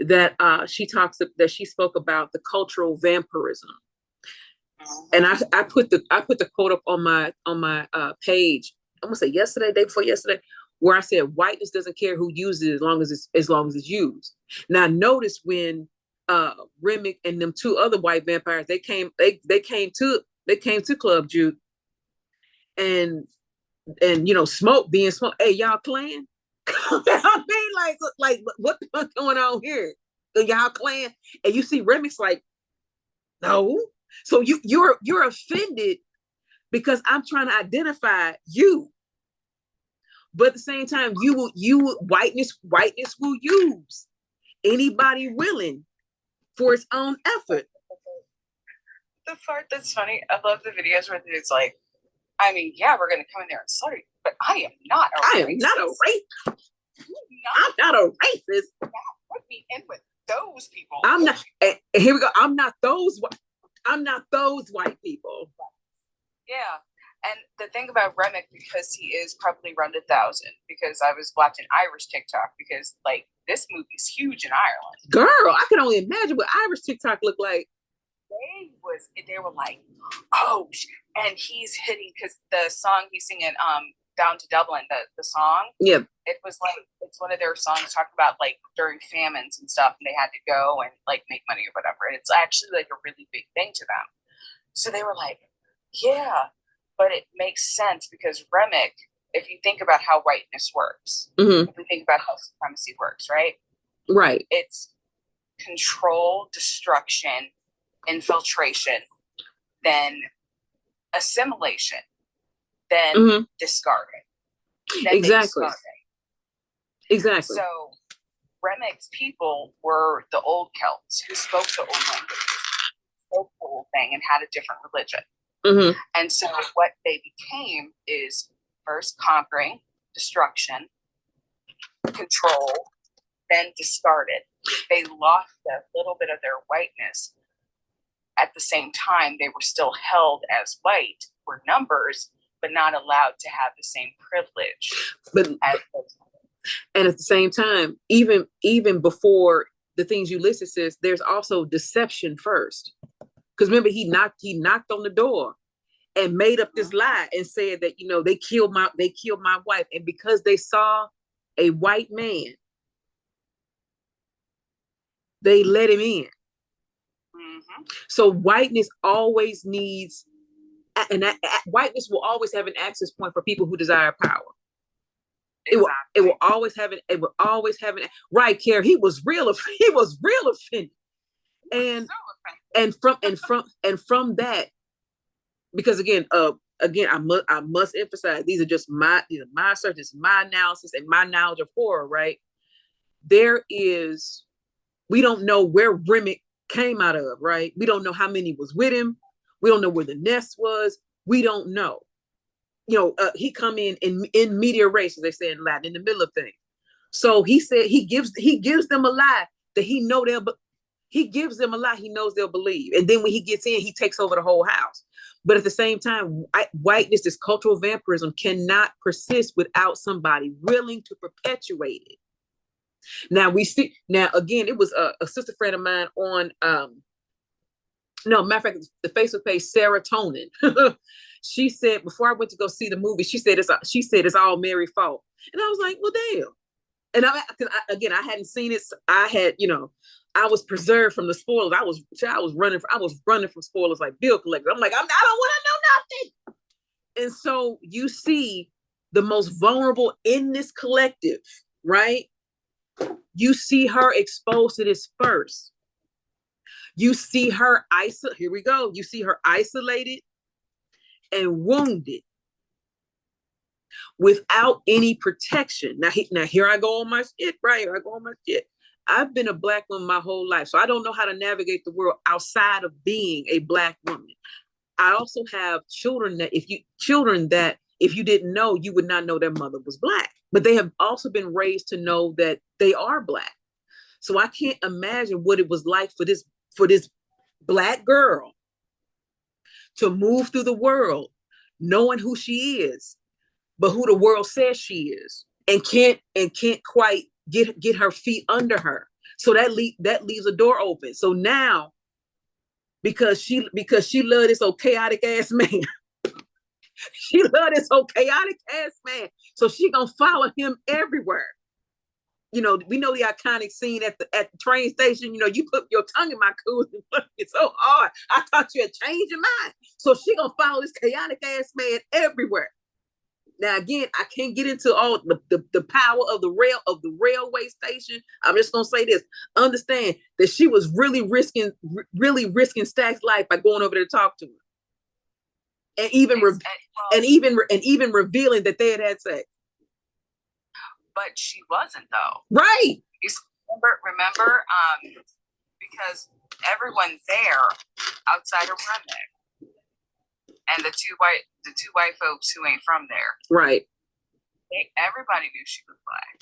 That she spoke about the cultural vampirism, and I put the quote up on my page. I'm gonna say yesterday, day before yesterday, where I said whiteness doesn't care who uses it as long as it's used. Now notice when Remick and them two other white vampires, they came to Club Juke, and Smoke being Smoke. Hey, y'all playing? I mean, like what the fuck going on here? Y'all playing? And you see Remick's like, no. So you're offended because I'm trying to identify you. But at the same time, whiteness will use anybody willing for its own effort. The part that's funny, I love the videos where it's like, I mean, yeah, we're gonna come in there and slaughter you, but I am not a racist. I'm not a racist. Put me in with those people. I'm not. Here we go. I'm not those white people. Yeah. And the thing about Remick, because he is probably around 1,000, because I was watching Irish TikTok, because like this movie's huge in Ireland. Girl, I can only imagine what Irish TikTok looked like. They were like, oh, and he's hitting, because the song he's singing, Down to Dublin, the song. Yeah. It was like, it's one of their songs talking about like during famines and stuff, and they had to go and like make money or whatever. And it's actually like a really big thing to them. So they were like, yeah. But it makes sense because Remick, if you think about how whiteness works, if we think about how supremacy works, right? Right. It's control, destruction, infiltration, then assimilation, then discarding. Then exactly. Exactly. So Remick's people were the old Celts who spoke the old language, spoke the old thing, and had a different religion. And so what they became is first conquering, destruction, control, then discarded. They lost a little bit of their whiteness. At the same time, they were still held as white, were numbers, but not allowed to have the same privilege. And at the same time, even before the things you listed, says there's also deception first. Because remember, he knocked on the door and made up this lie and said that, they killed my wife, and because they saw a white man, they let him in. Mm-hmm. So whiteness always needs, and whiteness will always have an access point for people who desire power. Exactly. It will always have an right, Care. He was real offended. And from that, because again, I must emphasize, these are my searches, my analysis, and my knowledge of horror, right? We don't know where Remick came out of, right? We don't know how many was with him. We don't know where the nest was. We don't know. He come in media res, as they say in Latin, in the middle of things. So he said he gives them a lie that he knows they'll believe. And then when he gets in, he takes over the whole house. But at the same time, whiteness, this cultural vampirism, cannot persist without somebody willing to perpetuate it. Now again, it was a sister friend of mine on, matter of fact, the Facebook page, Serotonin. She said, before I went to go see the movie, she said it's all Mary's fault. And I was like, well, damn. And I hadn't seen it. I was preserved from the spoilers. I was running from spoilers like bill collector. I'm like, I don't want to know nothing. And so you see the most vulnerable in this collective, right? You see her exposed to this first. You see her here we go. You see her isolated and wounded without any protection. Now here I go on my shit, right? Here I go on my shit. I've been a Black woman my whole life, so I don't know how to navigate the world outside of being a Black woman. I also have children that if you didn't know, you would not know their mother was Black, but they have also been raised to know that they are Black. So I can't imagine what it was like for this Black girl to move through the world knowing who she is, but who the world says she is, and can't quite get her feet under her. So that leaves a door open. So now, because she loved this old chaotic ass man, so she gonna follow him everywhere. We know the iconic scene at the train station. You put your tongue in my cooch and it's so hard. I thought you had changed your mind. So she gonna follow this chaotic ass man everywhere. Now again, I can't get into all the power of the railway station. I'm just gonna say this: understand that she was really risking Stack's life by going over there to talk to her, and even revealing that they had sex. But she wasn't, though. Right. Remember, because everyone there outside of Remick and the two white folks who ain't from there, right? Everybody knew she was Black,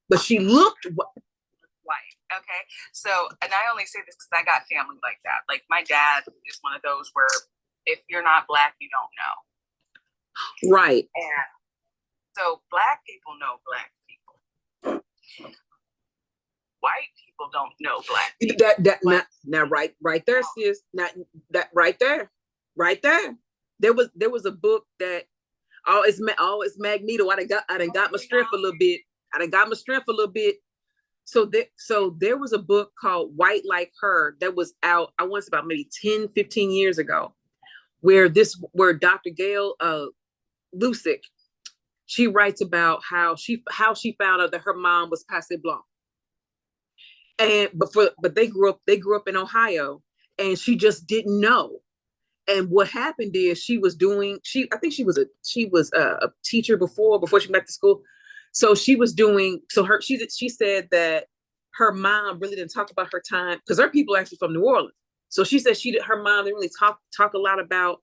but she looked white. Okay, so, and I only say this because I got family like that. Like my dad is one of those where if you're not Black, you don't know. Right. And so Black people know Black people. White people don't know Black people. Now right there, sis. Not that right there. There was a book that it's Magneto. I done got my strength a little bit. So there was a book called White Like Her that was out, I want to say about maybe 10, 15 years ago, where Dr. Gail Lusick, she writes about how she found out that her mom was PASSÉ BLANC. But they grew up in Ohio, and she just didn't know. And what happened is she was a teacher before she went back to school. So she said that her mom really didn't talk about her time, because her people are actually from New Orleans. So she said her mom didn't really talk a lot about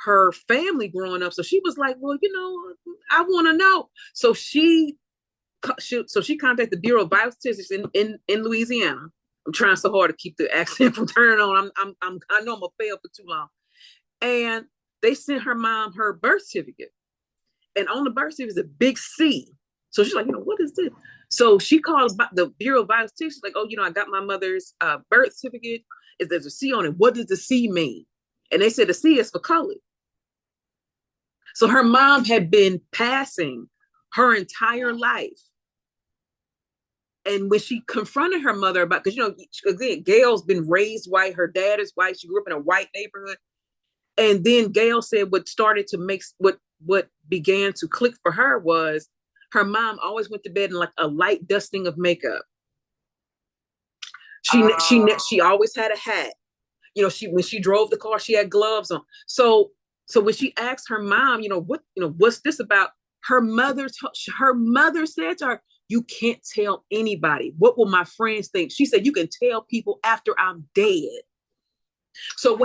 her family growing up. So she was like, well, I want to know. So she So she contacted the Bureau of Vital Statistics in Louisiana. I'm trying so hard to keep the accent from turning on. I know I'm gonna fail for too long. And they sent her mom her birth certificate. And on the birth certificate is a big C. So she's like, what is this? So she calls the Bureau of Vital Statistics, like, I got my mother's birth certificate. There's a C on it. What does the C mean? And they said the C is for colored. So her mom had been passing her entire life. And when she confronted her mother about, because, again, Gail's been raised white. Her dad is white. She grew up in a white neighborhood. And then Gail said what started to make, what began to click for her was her mom always went to bed in like a light dusting of makeup. She always had a hat. When she drove the car, she had gloves on. So when she asked her mom, what's this about? Her mother said to her, you can't tell anybody. What will my friends think? She said, you can tell people after I'm dead. So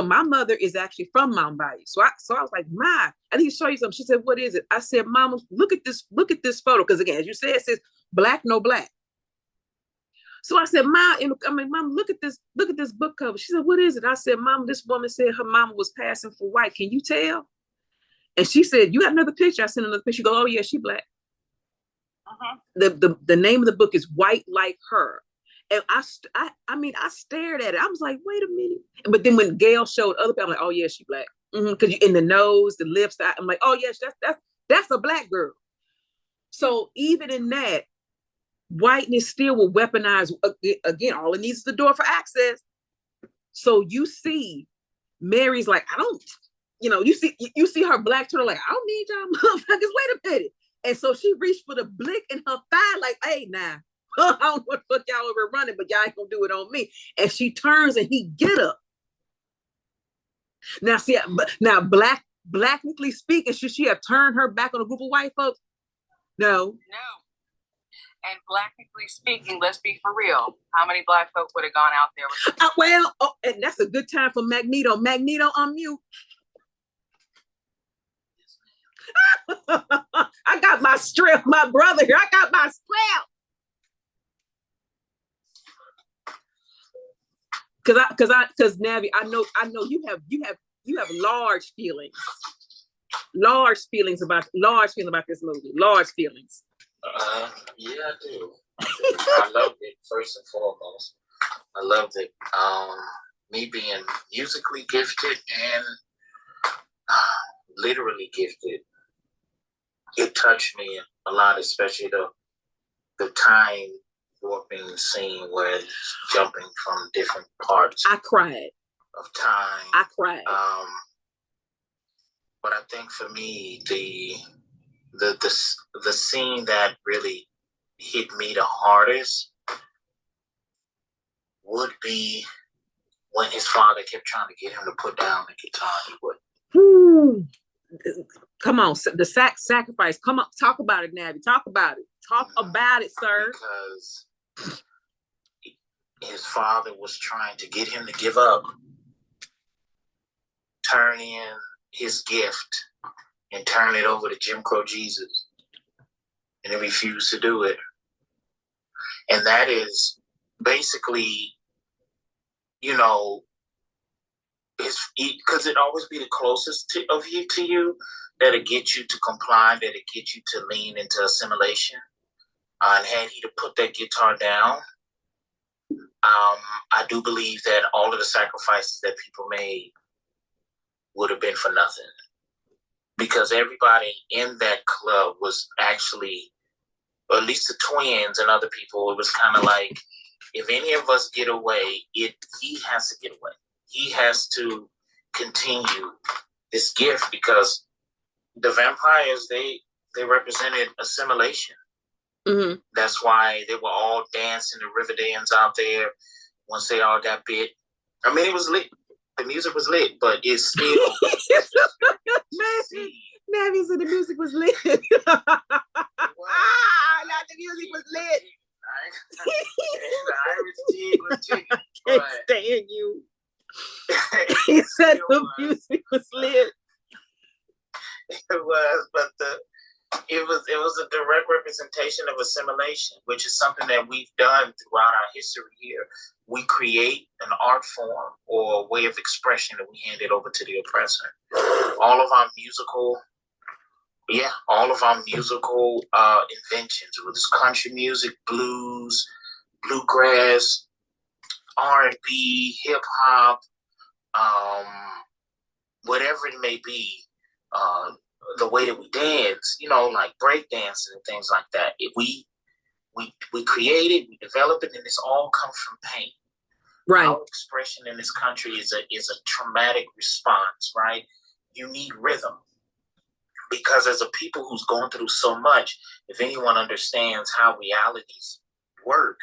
my mother is actually from Mount Bayou. So I was like, Ma, I need to show you something. She said, what is it? I said, Mama, look at this photo. Because again, as you said, it says black, no black. So I said, Mom, look at this book cover. She said, what is it? I said, Mom, this woman said her mama was passing for white. Can you tell? And she said, you got another picture? I sent another picture. She goes, oh yeah, she black. The name of the book is White Like Her. And I stared at it. I was like, wait a minute. But then when Gail showed other people, I'm like, oh yeah, she black. Because in the nose, the lips, I'm like, oh yes, that's a black girl. So even in that, whiteness still will weaponize. Again, all it needs is the door for access. So you see, Mary's like, I don't, you see her black turtle like, I don't need y'all motherfuckers. Wait a minute. And so she reached for the blick in her thigh, like, hey, now, I don't know what the fuck y'all over running, but y'all ain't gonna do it on me. And she turns and he get up. Now, see, blackly speaking, should she have turned her back on a group of white folks? No. And blackly speaking, let's be for real. How many black folk would have gone out there? And that's a good time for Magneto. Magneto, unmute. I got my strip, my brother here. I got my strap. Because Navi, I know you have large feelings about this movie. Large feelings. Yeah, I do. I loved it first and foremost. I loved it. Me being musically gifted and literally gifted, it touched me a lot, especially the time warping scene where it's jumping from different parts. I cried. Of time. I cried. But I think for me, the scene that really hit me the hardest would be when his father kept trying to get him to put down the guitar. He wouldn't. Come on, the sacrifice. Come on, talk about it, Navi. Talk about it. Talk about it, sir. Because his father was trying to get him to give up, turn in his gift, and turn it over to Jim Crow Jesus. And he refused to do it. And that is basically, because it always be the closest of you to you that'll get you to comply, that'll get you to lean into assimilation. And had he to put that guitar down, I do believe that all of the sacrifices that people made would have been for nothing. Because everybody in that club was actually, or at least the twins and other people, it was kind of like, if any of us get away, he has to get away. He has to continue this gift, because the vampires, they represented assimilation. Mm-hmm. That's why they were all dancing, the Riverdans out there, once they all got bit. I mean, it was lit. The music was lit, but it's still... Navi said the music was lit. Not the music was lit. The Irish jig was chicken. I can't stand you. He said the music was lit. It was, but it was a direct representation of assimilation, which is something that we've done throughout our history here. We create an art form or a way of expression that we hand it over to the oppressor. All of our musical inventions, whether it's country music, blues, bluegrass, R&B, hip hop, whatever it may be, the way that we dance, like break dancing and things like that. We create it, we develop it, and it's all comes from pain. Right. Our expression in this country is a traumatic response, right? You need rhythm. Because as a people who's going through so much, if anyone understands how realities work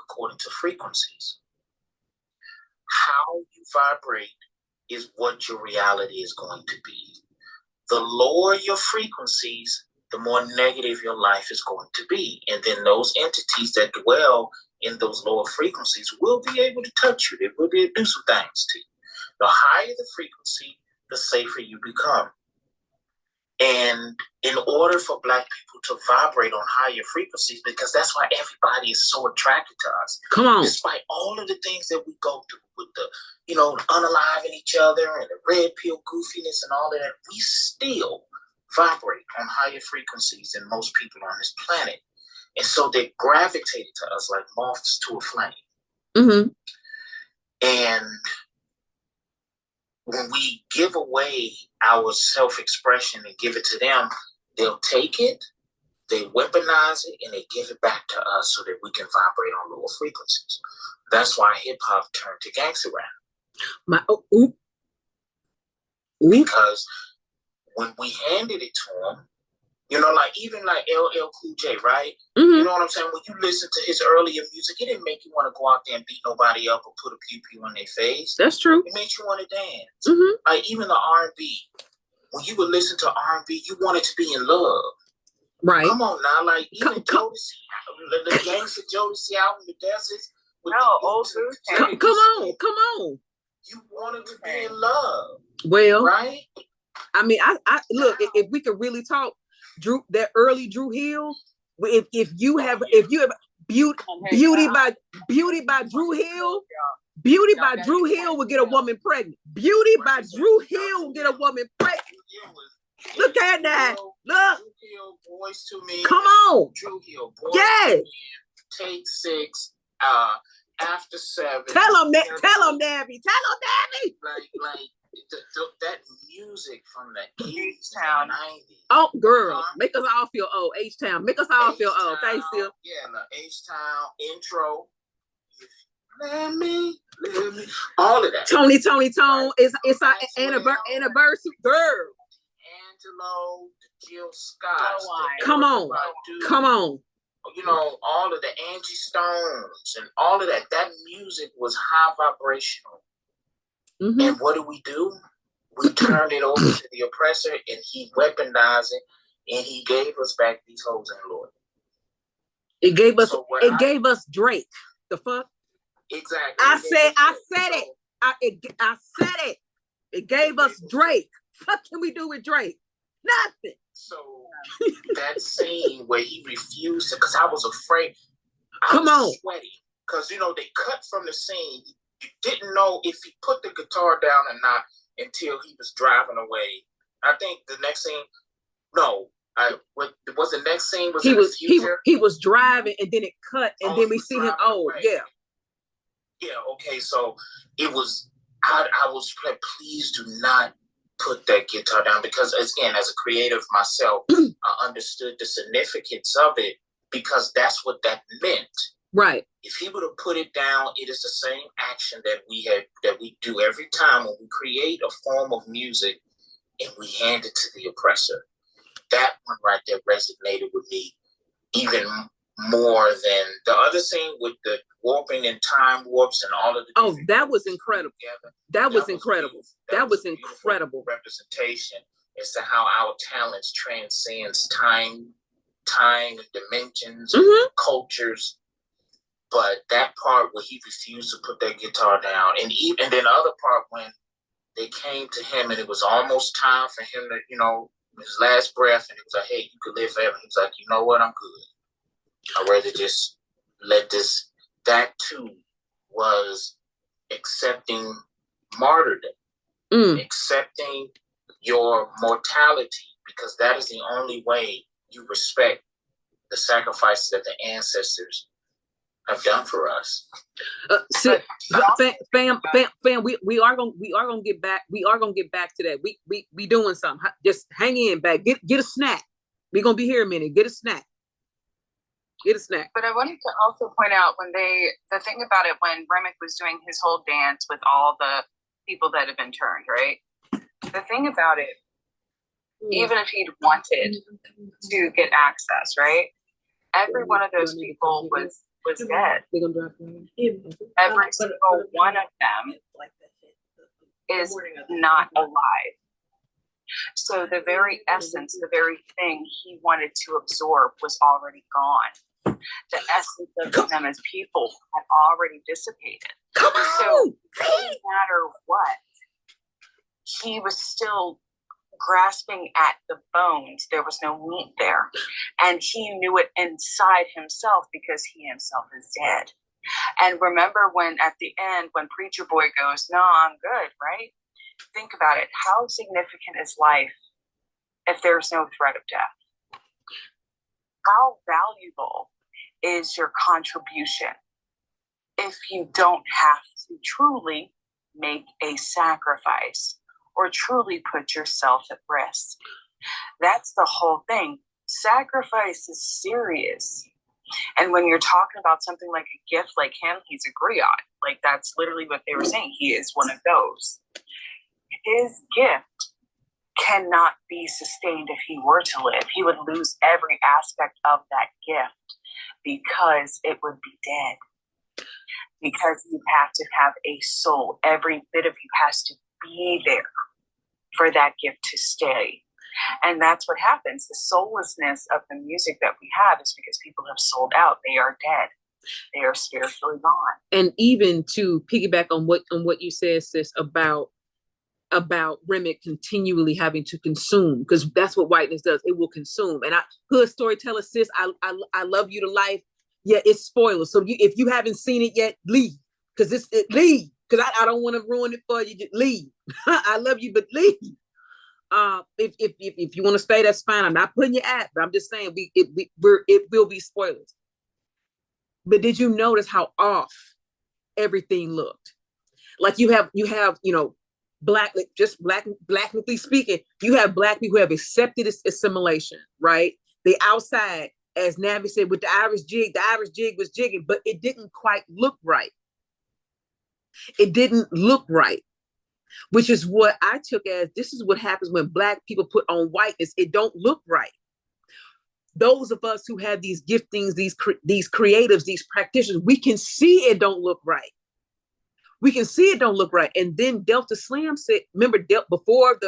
according to frequencies. How you vibrate is what your reality is going to be. The lower your frequencies, the more negative your life is going to be. And then those entities that dwell in those lower frequencies will be able to touch you. They will be able to do some things to you. The higher the frequency, the safer you become. And in order for Black people to vibrate on higher frequencies, because that's why everybody is so attracted to us. Come on. Despite all of the things that we go through with the, unaliving each other and the red pill goofiness and all of that, we still vibrate on higher frequencies than most people on this planet. And so they gravitated to us like moths to a flame. Mm-hmm. And when we give away our self-expression and give it to them, they'll take it, they weaponize it, and they give it back to us so that we can vibrate on lower frequencies. That's why hip-hop turned to gangster rap. Because when we handed it to them, even like LL Cool J, right? Mm-hmm. You know what I'm saying? When you listen to his earlier music, it didn't make you want to go out there and beat nobody up or put a pew-pew on their face. That's true. It made you want to dance. Mm-hmm. Like even the R&B. When you would listen to R&B, you wanted to be in love. Right. Come on now, like even Jodeci, the gangster Jodeci out in the deserts. Old school. Come on. You wanted to be in love. Well, right? I mean, I look, if we could really talk, Drew, that early Drew Hill, if you have beauty by Drew Hill, Beauty by Drew Hill will get a woman pregnant. Beauty by Drew Hill will get a woman pregnant. Look at that. Look. Drew Hill, Boys to Men. Come on. Drew Hill, Boys yes. to Men, Take 6, After 7. Tell him, Nabby. Tell him, Nabby. Like that music from the 80s and 90s. Oh, girl. Make us all feel old. H-Town. Make us all feel old. Thanks, Sil. Yeah, the H-Town intro. Let me. All of that. Tony Tone. It's our anniversary. Girl. Angelo, Jill Scott. Come on. All of the Angie Stones and all of that. That music was high vibrational. Mm-hmm. And what do? We turned it over to the oppressor, and he weaponized it, and he gave us back these hoes and Lord. It gave us Drake. The fuck? Exactly. I said it. It gave us Drake. What can we do with Drake? Nothing. So that scene where he refused to, because I was afraid. I was sweating. Because, they cut from the scene. You didn't know if he put the guitar down or not until he was driving away. I think the next scene, was the next scene was in the future? He was driving and then it cut and then we see him old. Away. Yeah. Yeah, okay, so it was, I was like, please do not put that guitar down, because again, as a creative myself, I understood the significance of it, because that's what that meant. Right. If he would have put it down, it is the same action that we do every time when we create a form of music and we hand it to the oppressor. That one right there resonated with me even more than the other scene with the warping and time warps and all of the. Oh, that was incredible. That was incredible. That was incredible representation as to how our talents transcends time and dimensions, and cultures. But that part where he refused to put that guitar down, and then the other part when they came to him and it was almost time for him to, his last breath, and he was like, "Hey, you could live forever." He was like, "You know what? I'm good. I'd rather just let this." That too was accepting martyrdom, accepting your mortality, because that is the only way you respect the sacrifices that the ancestors have done for us. Fam, we are gonna get back. We are gonna get back to that. We doing something. Just hang in back. Get a snack. We're gonna be here a minute. Get a snack. Get a snack. But I wanted to also point out the thing about it, when Remick was doing his whole dance with all the people that had been turned, right? The thing about it, even if he'd wanted to get access, right? Every one of those people was dead. Every single one of them is not alive. So the very essence, the very thing he wanted to absorb was already gone. The essence of them as people had already dissipated. So no matter what, he was still grasping at the bones. There was no meat there. And he knew it inside himself because he himself is dead. And remember when at the end, when Preacher Boy goes, "No, I'm good," right? Think about it. How significant is life if there's no threat of death? How valuable is your contribution if you don't have to truly make a sacrifice or truly put yourself at risk? That's the whole thing. Sacrifice is serious. And when you're talking about something like a gift like him, he's a griot. Like, that's literally what they were saying. He is one of those. His gift cannot be sustained if he were to live. He would lose every aspect of that gift because it would be dead. Because you have to have a soul. Every bit of you has to be there for that gift to stay. And that's what happens. The soullessness of the music that we have is because people have sold out. They are dead. They are spiritually gone. And even to piggyback on what you said, sis, about Remick continually having to consume, because that's what whiteness does. It will consume. And Hood Storyteller, sis, I love you to life. Yeah, it's spoilers. So if you haven't seen it yet, leave. Because leave. Because I don't want to ruin it for you. Just leave. I love you, but leave. If you want to stay, that's fine. I'm not putting you out, but I'm just saying it will be spoilers. But did you notice how off everything looked? Like you have blackly speaking, you have black people who have accepted assimilation, right? The outside, as Navi said, with the Irish jig was jigging, but it didn't quite look right. It didn't look right, which is what I took as this is what happens when black people put on whiteness. It don't look right. Those of us who have these giftings, these creatives, these practitioners, we can see it don't look right. We can see it don't look right. And then Delta Slim said, remember, before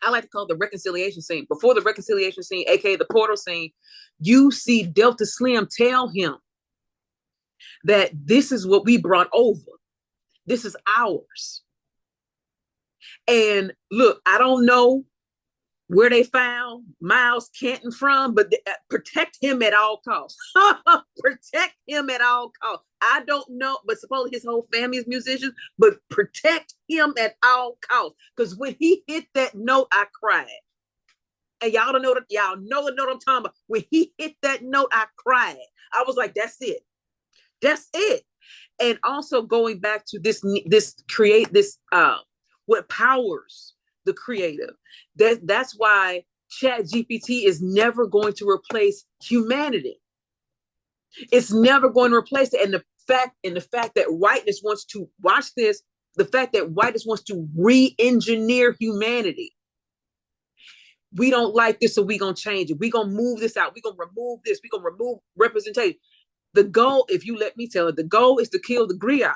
I like to call it the reconciliation scene, before the reconciliation scene, aka the portal scene, you see Delta Slim tell him that this is what we brought over. This is ours. And look, I don't know where they found Miles Canton from, but protect him at all costs. Protect him at all costs. I don't know, but supposedly his whole family is musicians, but protect him at all costs. Because when he hit that note, I cried. And y'all know the note I'm talking about. When he hit that note, I cried. I was like, that's it. That's it. And also going back to what powers the creative. That's why ChatGPT is never going to replace humanity. It's never going to replace it. And the fact that whiteness wants to watch this, the fact that whiteness wants to re-engineer humanity. We don't like this, so we're going to change it. We're going to move this out. We're going to remove this. We're going to remove representation. The goal, if you let me tell it, the goal is to kill the griot.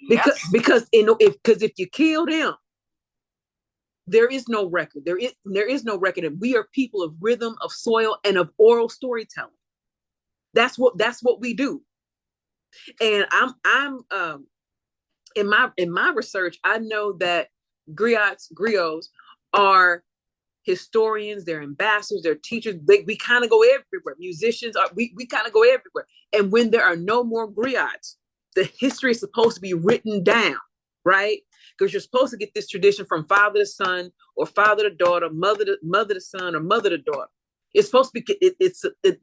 Because if you kill them, there is no record. There is no record. And we are people of rhythm, of soil, and of oral storytelling. That's what we do. And I'm in my research, I know that griots are historians, they're ambassadors, they're teachers. We kind of go everywhere. Musicians are, we kind of go everywhere. And when there are no more griots, the history is supposed to be written down, right? Because you're supposed to get this tradition from father to son, or father to daughter, mother to son, or mother to daughter. It's supposed to be.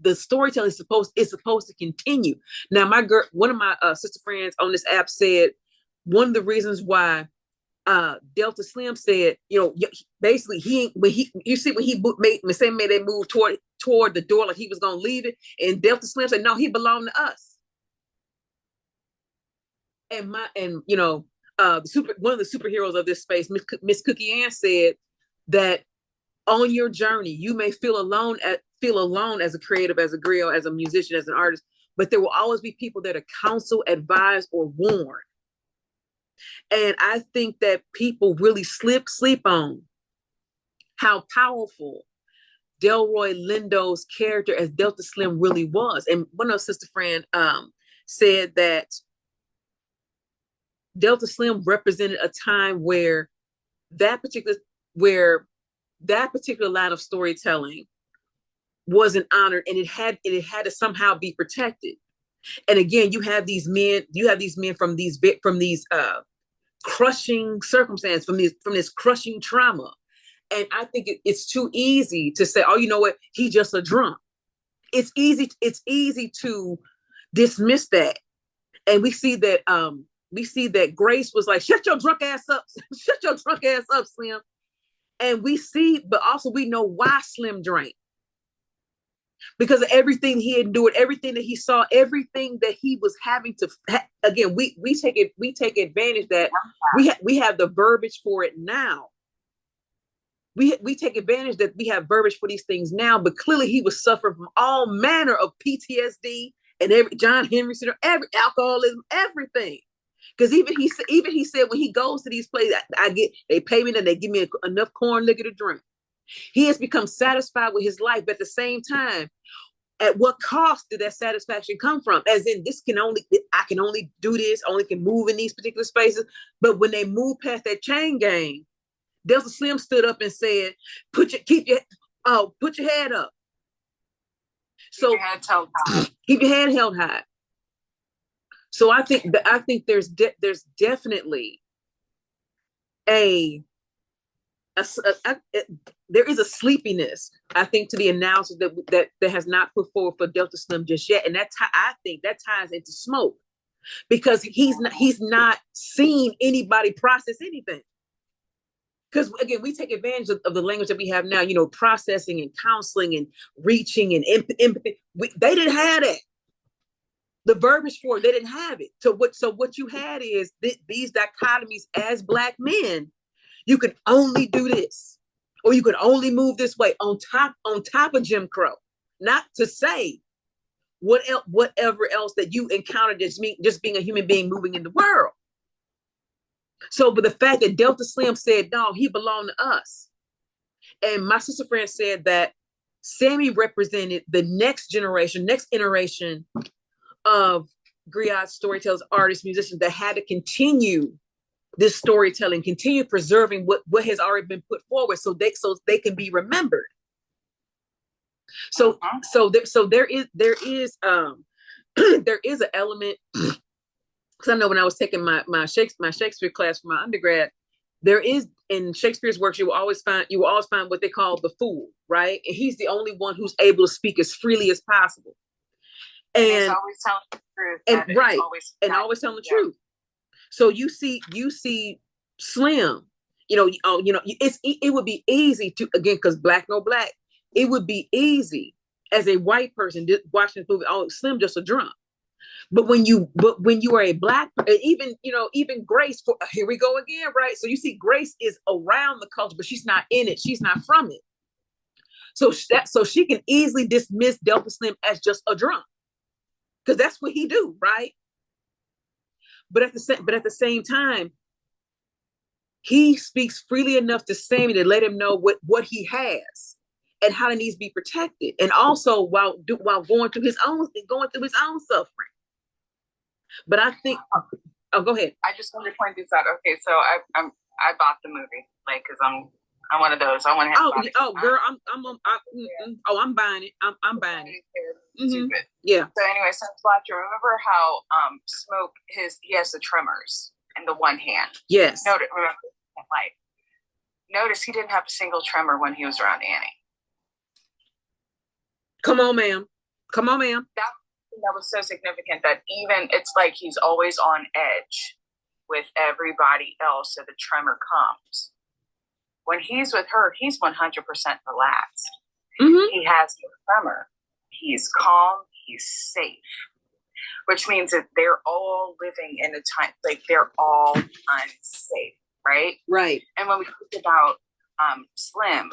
The storytelling is supposed to continue. Now, one of my sister friends on this app said one of the reasons why Delta Slim said, basically when he made that move toward the door like he was gonna leave it, and Delta Slim said no, he belonged to us. And one of the superheroes of this space, Miss Cookie Ann, said that on your journey, you may feel alone as a creative, as a griot, as a musician, as an artist, but there will always be people that are counsel, advise, or warn. And I think that people really sleep on how powerful Delroy Lindo's character as Delta Slim really was. And one of our sister friend said that Delta Slim represented a time where that particular line of storytelling wasn't honored, and it had to somehow be protected. And again, you have these men from these crushing circumstance, from this crushing trauma. And I think it's too easy to say, oh, you know what, he's just a drunk. It's easy to dismiss that. And we see that Grace was like, shut your drunk ass up, Slim. And but also we know why Slim drank. Because of everything he endured, everything that he saw, everything that he was having to, again, we take advantage that we have the verbiage for it now. We take advantage that we have verbiage for these things now, but clearly he was suffering from all manner of PTSD and John Henry syndrome, every alcoholism, everything. Because even he said when he goes to these places, they pay me and they give me enough corn liquor to drink. He has become satisfied with his life, but at the same time, at what cost did that satisfaction come from? As in, I can only do this, only can move in these particular spaces. But when they move past that chain gang, Delta Slim stood up and said, put your head up. So keep your head held high. So I think there's definitely there is a sleepiness, I think, to the analysis that has not put forward for Delta Slim just yet, and I think that ties into Smoke, because he's not seen anybody process anything. Because again, we take advantage of the language that we have now, processing and counseling and reaching and empathy. They didn't have that. The verbiage for it, they didn't have it. So what you had is these dichotomies as Black men. You can only do this, or you can only move this way on top of Jim Crow. Not to say whatever else that you encountered just being a human being moving in the world. So, but the fact that Delta Slim said, no, he belonged to us. And my sister friend said that Sammy represented the next iteration of griot storytellers, artists, musicians that had to continue this storytelling, continue preserving what has already been put forward, so they can be remembered. So there is there is an element, because I know when I was taking my Shakespeare class for my undergrad, there is, in Shakespeare's works, you will always find what they call the fool, right? And he's the only one who's able to speak as freely as possible. And he's always telling the truth. And right. Always telling the truth. So you see Slim, it would be easy to, again, because Black no Black, it would be easy as a white person watching this movie, oh, Slim just a drunk. But when you are a Black, even Grace, here we go again, right? So you see Grace is around the culture, but she's not in it. She's not from it. So she can easily dismiss Delta Slim as just a drunk, because that's what he do, right? But at the same time, he speaks freely enough to Sammy to let him know what he has and how it needs to be protected, and also while going through his own suffering. But I think, go ahead. I just want to point this out. Okay, so I bought the movie, like, because I'm I'm one of those. I want to have. Girl, I'm buying it. I'm buying it. Yeah. So anyway, so remember how Smoke he has the tremors in the one hand. Yes. Notice he didn't have a single tremor when he was around Annie. Come on, ma'am. That was so significant that even it's like he's always on edge with everybody else, so the tremor comes. When he's with her, he's 100% relaxed. He has no tremor. He's calm. He's safe, which means that they're all living in a time like they're all unsafe, right? Right. And when we think about Slim,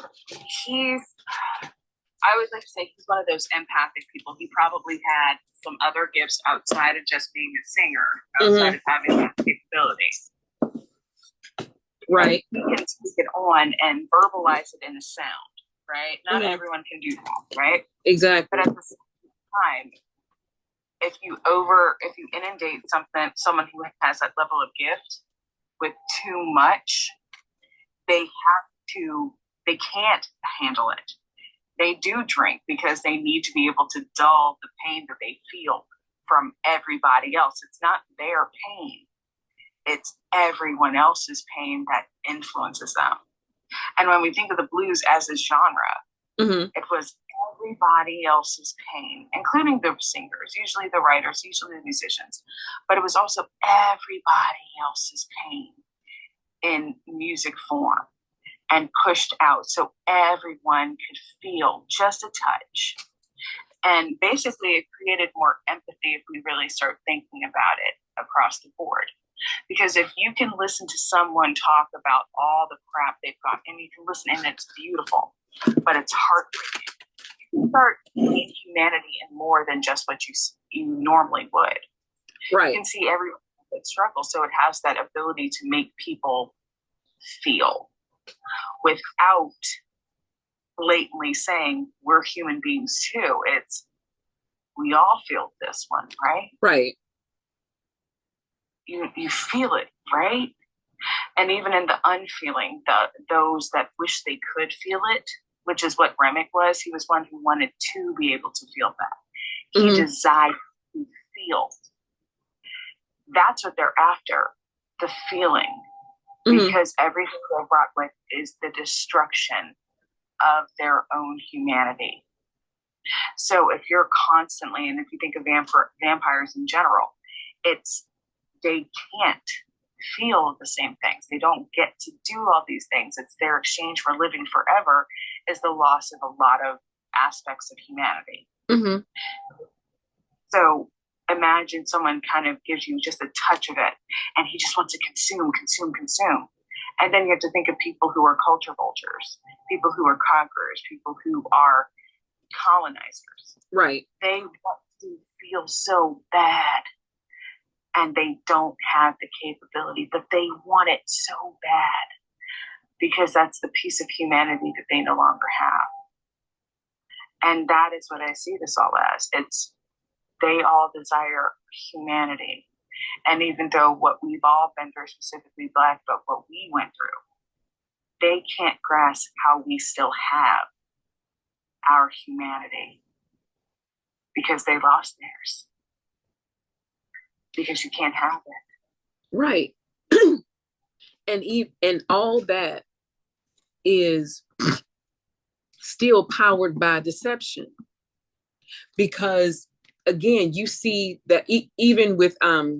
I would like to say he's one of those empathic people. He probably had some other gifts outside of just being a singer, outside of having that capability. Right. And he can take it on and verbalize it in a sound, right? Not everyone can do that, right? Exactly. But at the same time, if you inundate someone who has that level of gift with too much, they can't handle it. They do drink because they need to be able to dull the pain that they feel from everybody else. It's not their pain. It's everyone else's pain that influences them. And when we think of the blues as a genre, it was everybody else's pain, including the singers, usually the writers, usually the musicians. But it was also everybody else's pain in music form and pushed out so everyone could feel just a touch. And basically it created more empathy if we really start thinking about it across the board. Because if you can listen to someone talk about all the crap they've got, and you can listen and it's beautiful, but it's heartbreaking, you can start seeing humanity in more than just what you normally would. Right. You can see everyone that struggles, so it has that ability to make people feel without blatantly saying we're human beings too. It's we all feel this one, right? Right. You feel it, right? And even in the unfeeling, those that wish they could feel it, which is what Remick was. He was one who wanted to be able to feel that. He desired to feel. That's what they're after, the feeling. Because everything they're brought with is the destruction of their own humanity. So if you're constantly, and if you think of vampires in general, they can't feel the same things. They don't get to do all these things. It's their exchange for living forever is the loss of a lot of aspects of humanity. So imagine someone kind of gives you just a touch of it and he just wants to consume. And then you have to think of people who are culture vultures, people who are conquerors, people who are colonizers. Right. They want to feel so bad and they don't have the capability, but they want it so bad because that's the piece of humanity that they no longer have. And that is what I see this all as. They all desire humanity. And even though what we've all been through, specifically Black, but what we went through, they can't grasp how we still have our humanity because they lost theirs. Because you can't have it. Right. and all that is still powered by deception. Because again, you see that even with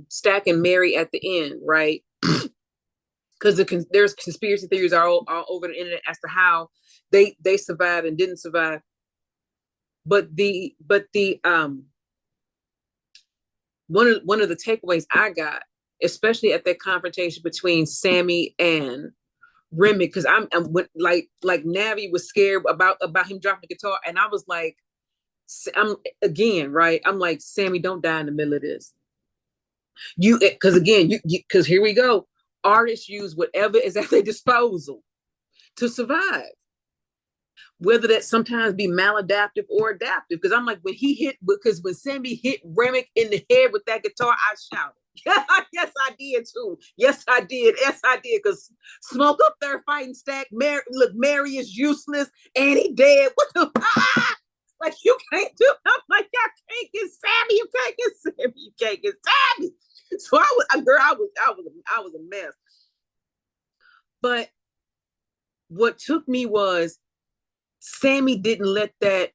Stack and Mary at the end, right? Because there's conspiracy theories all over the internet as to how they survived and didn't survive. But the one of the takeaways I got, especially at that confrontation between Sammy and Remy, because I'm like Navi was scared about him dropping the guitar, and I was like, I'm like, Sammy, don't die in the middle of this. Because here we go. Artists use whatever is at their disposal to survive. Whether that sometimes be maladaptive or adaptive. Because I'm like, when Sammy hit Remick in the head with that guitar, I shouted. Yes, I did too. Yes, I did. Yes, I did. Because Smoke up there fighting Stack. Look, Mary is useless. Annie dead. What the? Like, you can't do. I'm like, y'all can't get Sammy. You can't get Sammy. You can't get Sammy. So I was a mess. But what took me was Sammy didn't let that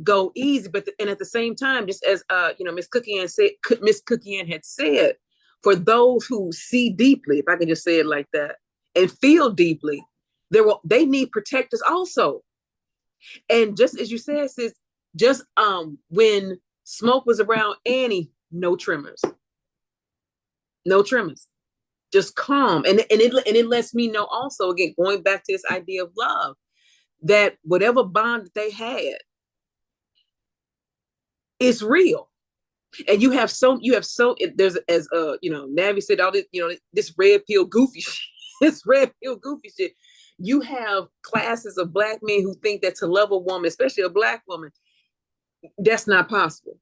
go easy, but and at the same time, just as Miss Cookie Ann had said, for those who see deeply, if I can just say it like that, and feel deeply, they need protectors also. And just as you said, sis, just when Smoke was around Annie, no tremors, just calm, and it lets me know also, again, going back to this idea of love, that whatever bond that they had, it's real. And there's, as Navi said, all this, this red pill goofy shit, this red pill goofy shit. You have classes of Black men who think that to love a woman, especially a Black woman, that's not possible.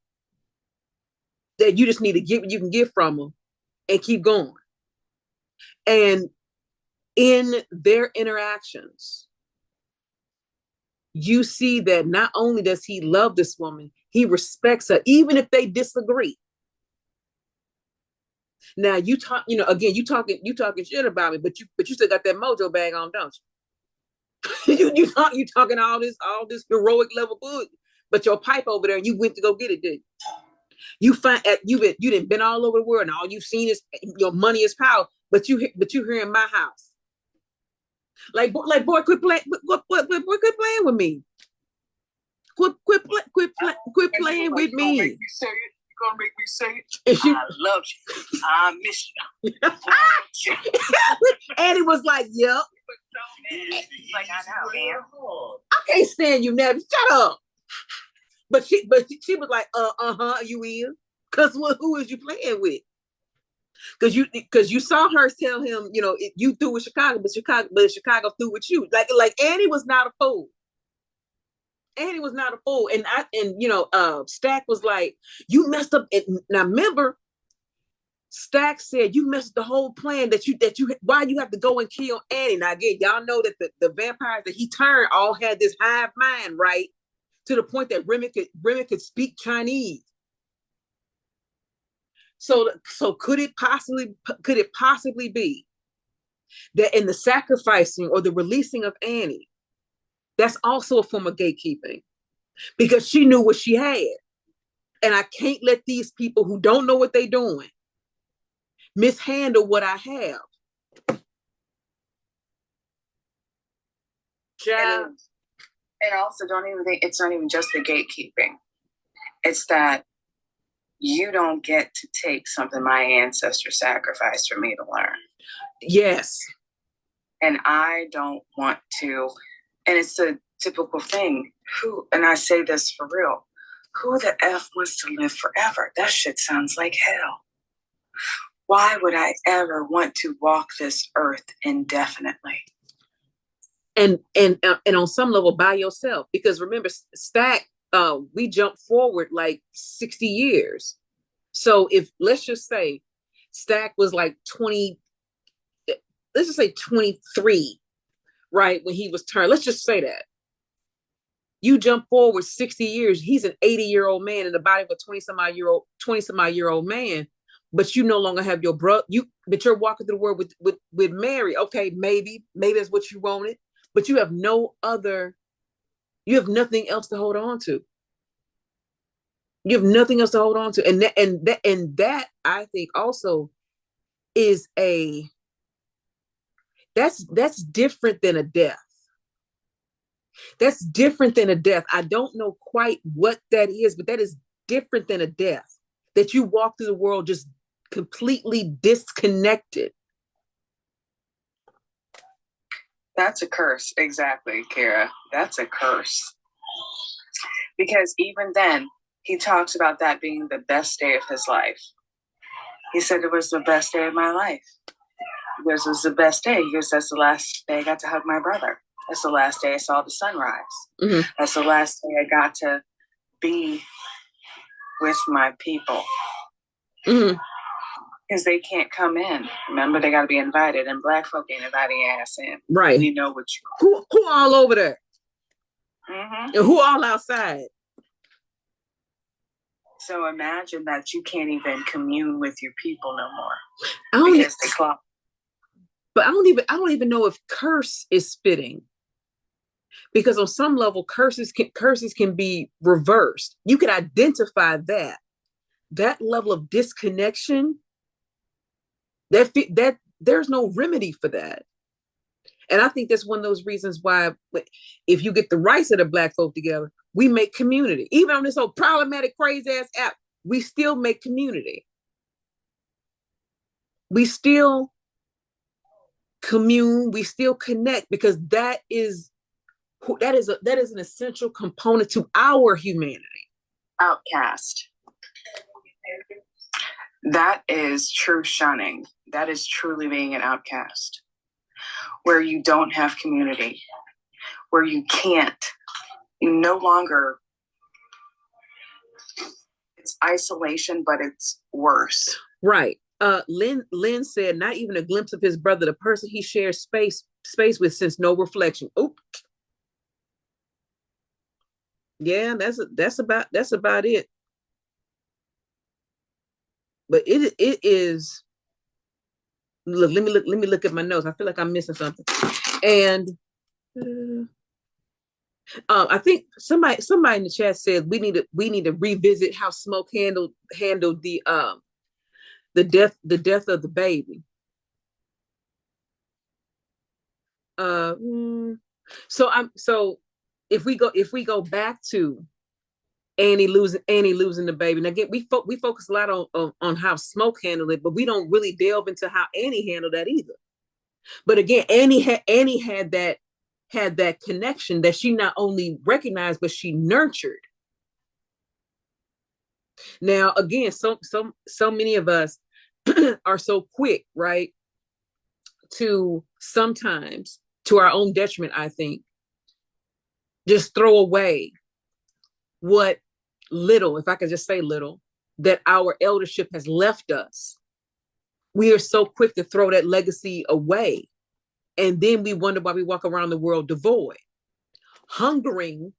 That you just need to get what you can get from them and keep going. And in their interactions, you see that not only does he love this woman, he respects her, even if they disagree. Now you talk, again, you talking shit about me, but you still got that mojo bag on, don't you? you talking all this heroic level good, but your pipe over there, and you went to go get it, did you? You didn't been all over the world, and all you've seen is your money is power, but you here in my house. Like boy, quit playing with me. Quit playing with me. You're gonna make me say it. I love you. I miss you. And it was like, yep. Like, I know, man. I can't stand you, Navi. Shut up. But she was like, you is. Cause who is you playing with? Because you saw her tell him, you threw with Chicago, but Chicago threw with you. Like Annie was not a fool. Annie was not a fool. And Stack was like, you messed up. Now remember, Stack said you messed up the whole plan why you have to go and kill Annie. Now again, y'all know that the vampires that he turned all had this hive mind, right? To the point that Remy could speak Chinese. So could it possibly be that in the sacrificing or the releasing of Annie, that's also a form of gatekeeping, because she knew what she had, and I can't let these people who don't know what they're doing mishandle what I have. Yeah. And also, don't even think it's not even just the gatekeeping. It's that you don't get to take something my ancestors sacrificed for me to learn. Yes. And I don't want to, and it's a typical thing. And I say this for real, who the F wants to live forever? That shit sounds like hell. Why would I ever want to walk this earth indefinitely? And on some level by yourself, because remember, Stack, we jumped forward like 60 years. So if, let's just say Stack was like 20, let's just say 23, right? When he was turned, let's just say that. You jump forward 60 years, he's an 80-year-old man in the body of a 20-some-odd-year-old man, but you no longer have your brother, but you're walking through the world with Mary. Okay, maybe that's what you wanted, but you have nothing else to hold on to. You have nothing else to hold on to. And that I think also is that's different than a death. That's different than a death. I don't know quite what that is, but that is different than a death. That you walk through the world just completely disconnected. That's a curse. Exactly, Kara. That's a curse. Because even then, he talks about that being the best day of his life. He said it was the best day of my life. This was the best day. He goes, that's the last day I got to hug my brother. That's the last day I saw the sunrise. Mm-hmm. That's the last day I got to be with my people. Mm-hmm. Because they can't come in. Remember, they got to be invited, and black folk ain't inviting ass in. Right. You know what you. Who all over there? Mm-hmm. And who all outside? So imagine that you can't even commune with your people no more. Because they clock. But I don't even know if curse is fitting. Because on some level, curses can be reversed. You can identify that level of disconnection. That there's no remedy for that. And I think that's one of those reasons why, if you get the rights of the black folk together, we make community. Even on this old problematic, crazy ass app, we still make community. We still commune. We still connect, because that is an essential component to our humanity. Outcast. That is true shunning. That is truly being an outcast, where you don't have community, where you no longer, it's isolation, but it's worse. Right. Lynn said, not even a glimpse of his brother, the person he shares space with, since no reflection. Oop. Yeah, that's about it. But it is. Look, let me look at my notes. I feel like I'm missing something. And I think somebody in the chat said we need to revisit how Smoke handled the death of the baby. So if we go back to Annie losing the baby, and again we focus a lot on how Smoke handled it, but we don't really delve into how Annie handled that either. But again, Annie had that connection that she not only recognized, but she nurtured. Now, again, so many of us are so quick, right, to sometimes, to our own detriment, I think, just throw away what little, if I could just say little, that our eldership has left us. We are so quick to throw that legacy away. And then we wonder why we walk around the world devoid, hungering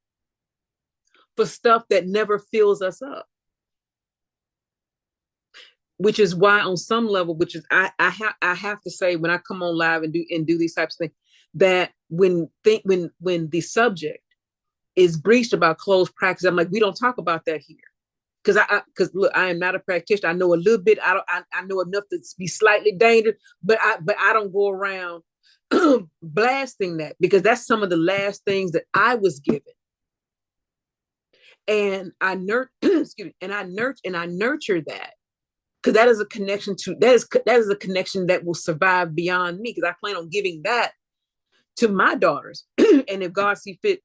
for stuff that never fills us up. Which is why, on some level, which is I have to say, when I come on live and do these types of things, that when the subject is breached about closed practice, I'm like, we don't talk about that here. Because look, I am not a practitioner. I know a little bit. I know enough to be slightly dangerous, but I don't go around blasting that, because that's some of the last things that I was given. And I nurture that, because that is a connection that will survive beyond me, because I plan on giving that to my daughters and, if God see fit,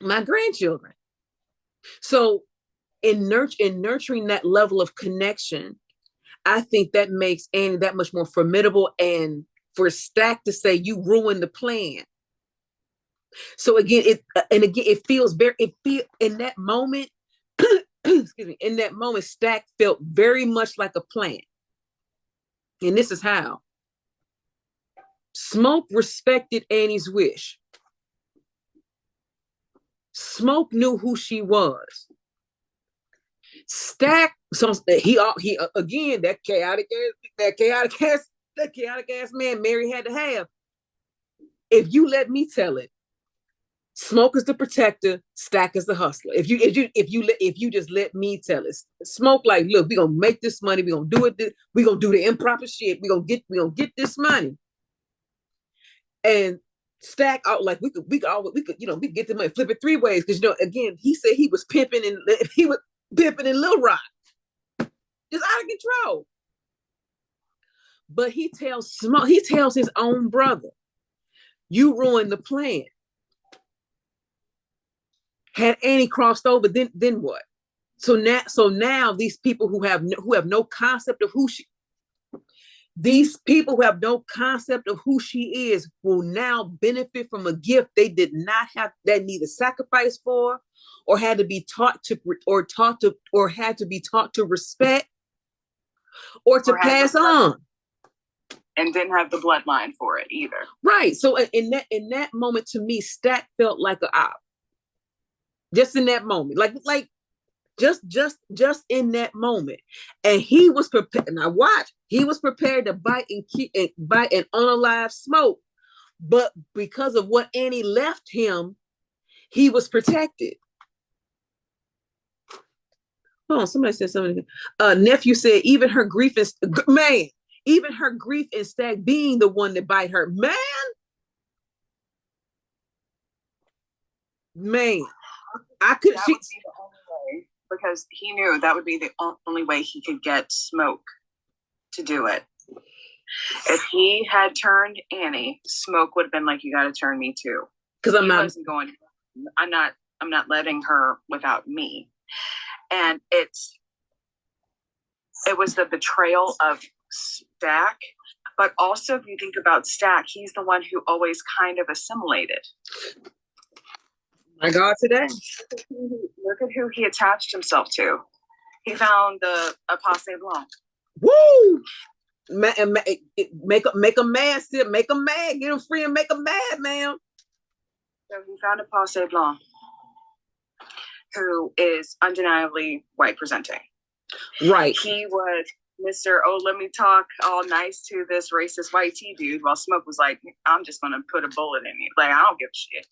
my grandchildren. So in nurturing that level of connection, I think that makes Annie that much more formidable, and for Stack to say you ruined the plan. So again, it feels in that moment, excuse me, in that moment, Stack felt very much like a plan. And this is how. Smoke respected Annie's wish. Smoke knew who she was. Stack, he again, that chaotic ass man Mary had to have. If you let me tell it, Smoke is the protector, Stack is the hustler. If you just let me tell it, Smoke like, look, we're gonna make this money, we're gonna do it, we're gonna do the improper shit, we're gonna get this money. And Stack out like we could get the money, flip it three ways, because again, he said he was pimping in Little Rock, just out of control. But he tells his own brother, you ruined the plan. Had Annie crossed over, then what? So now these people who have no concept of who she is will now benefit from a gift they did not have, that neither sacrificed for, or had to be taught to respect, or to pass on. And didn't have the bloodline for it either. Right. So in that moment, to me, Stack felt like an op. Just in that moment, like just in that moment, and he was prepared. And I watched. He was prepared to bite and unalive Smoke, but because of what Annie left him, he was protected. Oh, somebody said something. Nephew said even her grief is man. Even her grief and Stack being the one that bite her. Man. I could that would be the only way, because he knew that would be the only way he could get Smoke to do it. If he had turned Annie, Smoke would have been like, you gotta turn me too. Because I'm not letting her without me. And it was the betrayal of Stack, but also if you think about Stack, he's the one who always kind of assimilated. My God, today. Look at who he attached himself to. He found a PASSÉ BLANC. Woo! Make them mad, Sid. Make them mad. Get them free and make them mad, man. So he found a PASSÉ BLANC who is undeniably white presenting. Right. He was Mr. Oh, let me talk all nice to this racist white tea dude, while Smoke was like, I'm just gonna put a bullet in you. Like, I don't give a shit.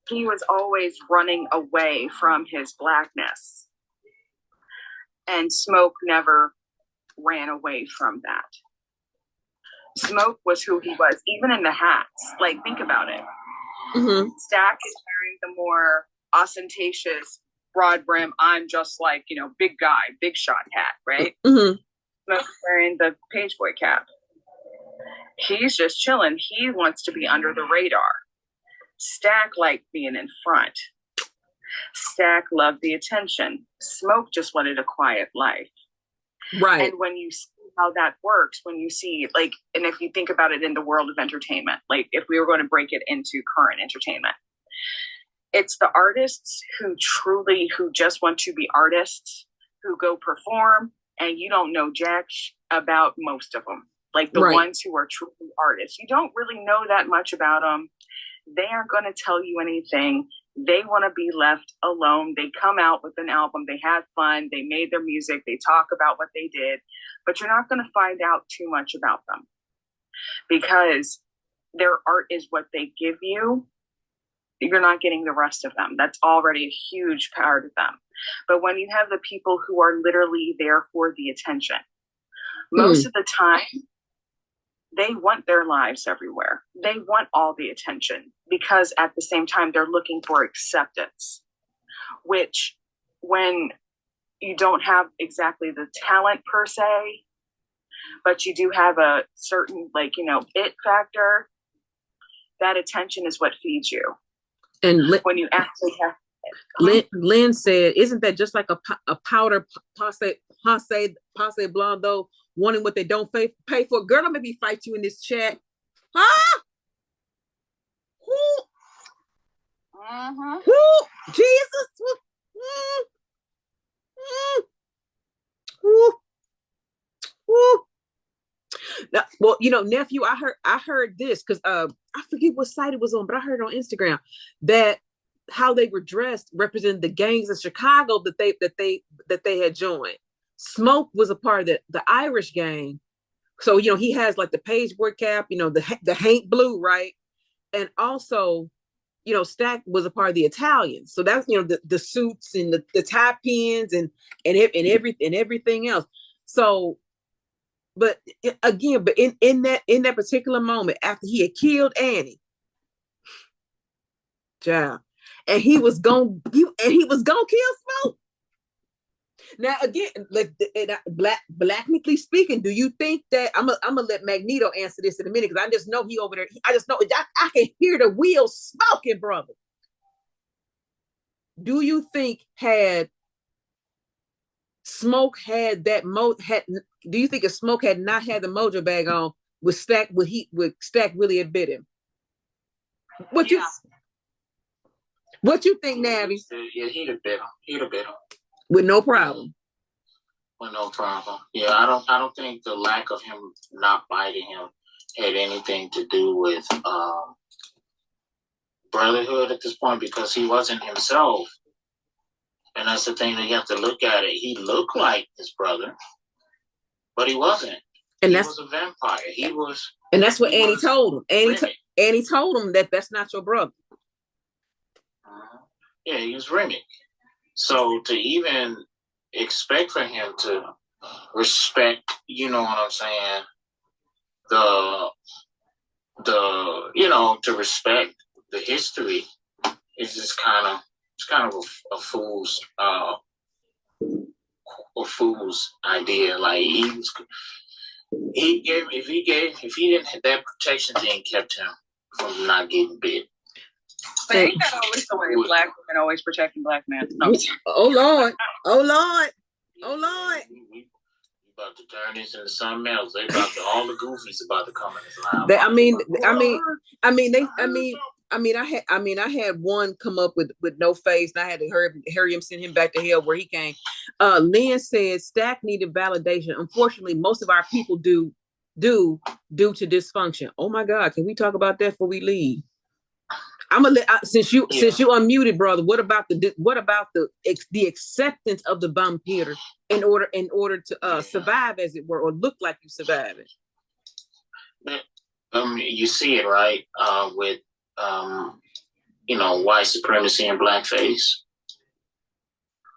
He was always running away from his blackness. And Smoke never ran away from that. Smoke was who he was, even in the hats. Like, think about it. Mm-hmm. Stack is wearing the more ostentatious, broad brim, I'm just like, big guy, big shot hat, right? Mm-hmm. Smoke is wearing the page boy cap. He's just chilling. He wants to be under the radar. Stack liked being in front. Stack loved the attention. Smoke just wanted a quiet life. Right. And when you see how that works, when you see, like, and if you think about it in the world of entertainment, like if we were going to break it into current entertainment, it's the artists who just want to be artists, who go perform, and you don't know jack about most of them. Like the ones who are truly artists. You don't really know that much about them. They aren't going to tell you anything. They want to be left alone. They come out with an album. They had fun. They made their music. They talk about what they did. But you're not going to find out too much about them, because their art is what they give you. You're not getting the rest of them. That's already a huge part of them. But when you have the people who are literally there for the attention, most of the time, they want their lives everywhere. They want all the attention, because at the same time, they're looking for acceptance, which when you don't have exactly the talent per se, but you do have a certain, it factor, that attention is what feeds you. And when you actually have Lynn said, isn't that just like a powder PASSÉ blonde, though, wanting what they don't pay for? Girl, I'm gonna be fight you in this chat. Huh? Who? Uh-huh. Who? Jesus. Who? Now, well, nephew, I heard this because I forget what site it was on, but I heard it on Instagram that how they were dressed represented the gangs in Chicago that they had joined. Smoke was a part of the Irish gang, so he has like the pageboard cap, the Hank blue, right? And also, Stack was a part of the Italians, so that's the suits and the tie pins and everything else. So. But again, in that particular moment, after he had killed Annie, child, and he was gonna kill Smoke. Now again, blackly speaking, do you think that I'm gonna let Magneto answer this in a minute, because I just know he over there. I just know I can hear the wheels smoking, brother. Do you think had Smoke had that do you think if Smoke had not had the mojo bag on, would Stack really have bit him? What you think, Navi? Yeah, he'd have bit him. He'd have bit him with no problem. Well, no problem. Yeah, I don't think the lack of him not biting him had anything to do with brotherhood at this point, because he wasn't himself. And that's the thing that you have to look at it. He looked like his brother, but he wasn't. And he that's was a vampire. He was. And that's what Annie told him. Annie told him that that's not your brother. Yeah, he was Remick. So to even expect for him to respect, you know what I'm saying, to respect the history is just kind of a fool's idea. Like if he didn't have that protection thing, kept him from not getting bit. But ain't that always the way black women always protecting black men? No. Oh Lord. We about to turn this into something else. All the goofies about to come in this line. I had one come up with no face, and I had to hurry him, send him back to hell where he came. Lynn said Stack needed validation. Unfortunately, most of our people do due to dysfunction. Oh my God, can we talk about that before we leave? I'm gonna since you unmuted, brother. What about the acceptance of the vampire in order to survive, as it were, or look like you survive it? You see it right with white supremacy and blackface.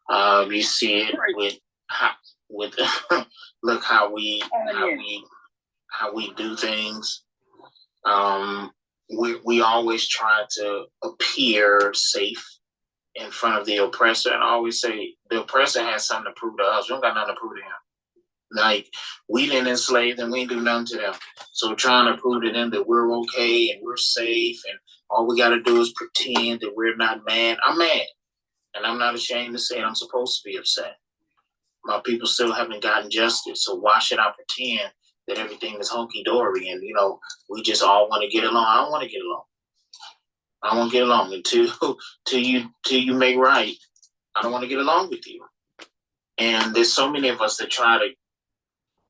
You see it with look how we do things. We always try to appear safe in front of the oppressor, and I always say the oppressor has something to prove to us. We don't got nothing to prove to him. Like, we didn't enslave them, we didn't do nothing to them. So trying to prove to them that we're okay and we're safe and all we got to do is pretend that we're not mad. I'm mad, and I'm not ashamed to say it. I'm supposed to be upset. My people still haven't gotten justice, so why should I pretend that everything is hunky-dory and, we just all want to get along? I don't want to get along. I want to get along until you make right. I don't want to get along with you. And there's so many of us that try to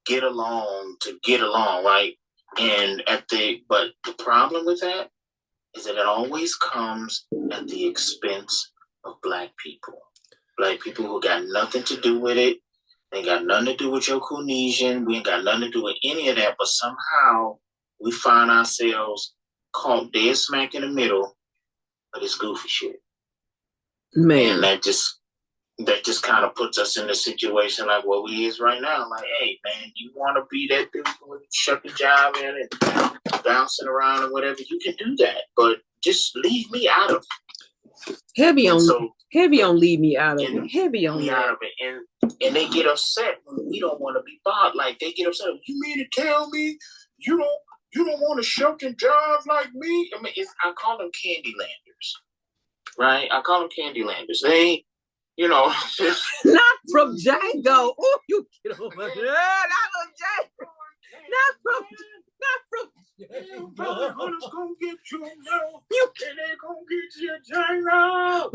get along, right? But the problem with that is that it always comes at the expense of Black people. Black people who got nothing to do with it. They ain't got nothing to do with your cohesion. We ain't got nothing to do with any of that. But somehow we find ourselves caught dead smack in the middle of this goofy shit. Man, and that just kind of puts us in a situation like what we is right now. Like, hey, man, you want to be that dude with shucking jive in and bouncing around or whatever, you can do that. But just leave me out of it. Heavy on leave me out of it. Heavy on me out of it. And they get upset when we don't want to be bothered. Like, they get upset. You mean to tell me you don't want to shuck and jive like me? I mean, I call them Candylanders, right? I call them Candylanders. They, not from Django. Oh, you get over there. Not from Django. Not from brotherhood's gonna get you now. And they gonna get you, Django.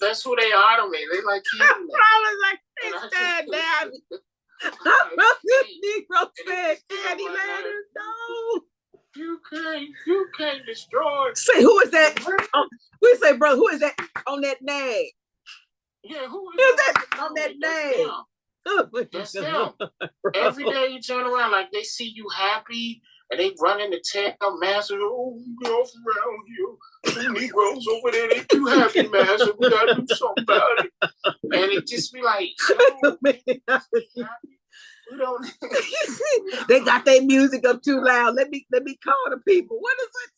That's who they are to me. They like Candylanders. I was like, they stand down. I'm not good Negro said Candylanders. No. You can't destroy. Say, who is that? We say, brother, who is that on that nag? Yeah, who is that on that nag? That's them. Every day you turn around, like they see you happy, and they run in the town, master. Oh, you girls around here, the Negroes over there, they too happy, master. We gotta do something about it. And it just be like, we don't. They got their music up too loud. Let me call the people. What is it?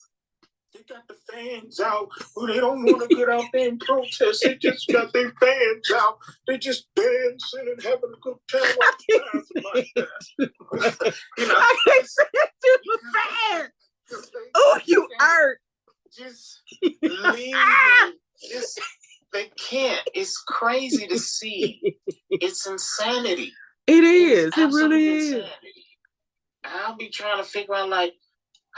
They got the fans out, but they don't want to get out there and protest. They just got their fans out. They just dancing and having a good time. Like that. I can't say it to the fans. Oh, you hurt. Just leave. They can't. It's crazy to see. It's insanity. It is. It really is. Insanity. I'll be trying to figure out, like,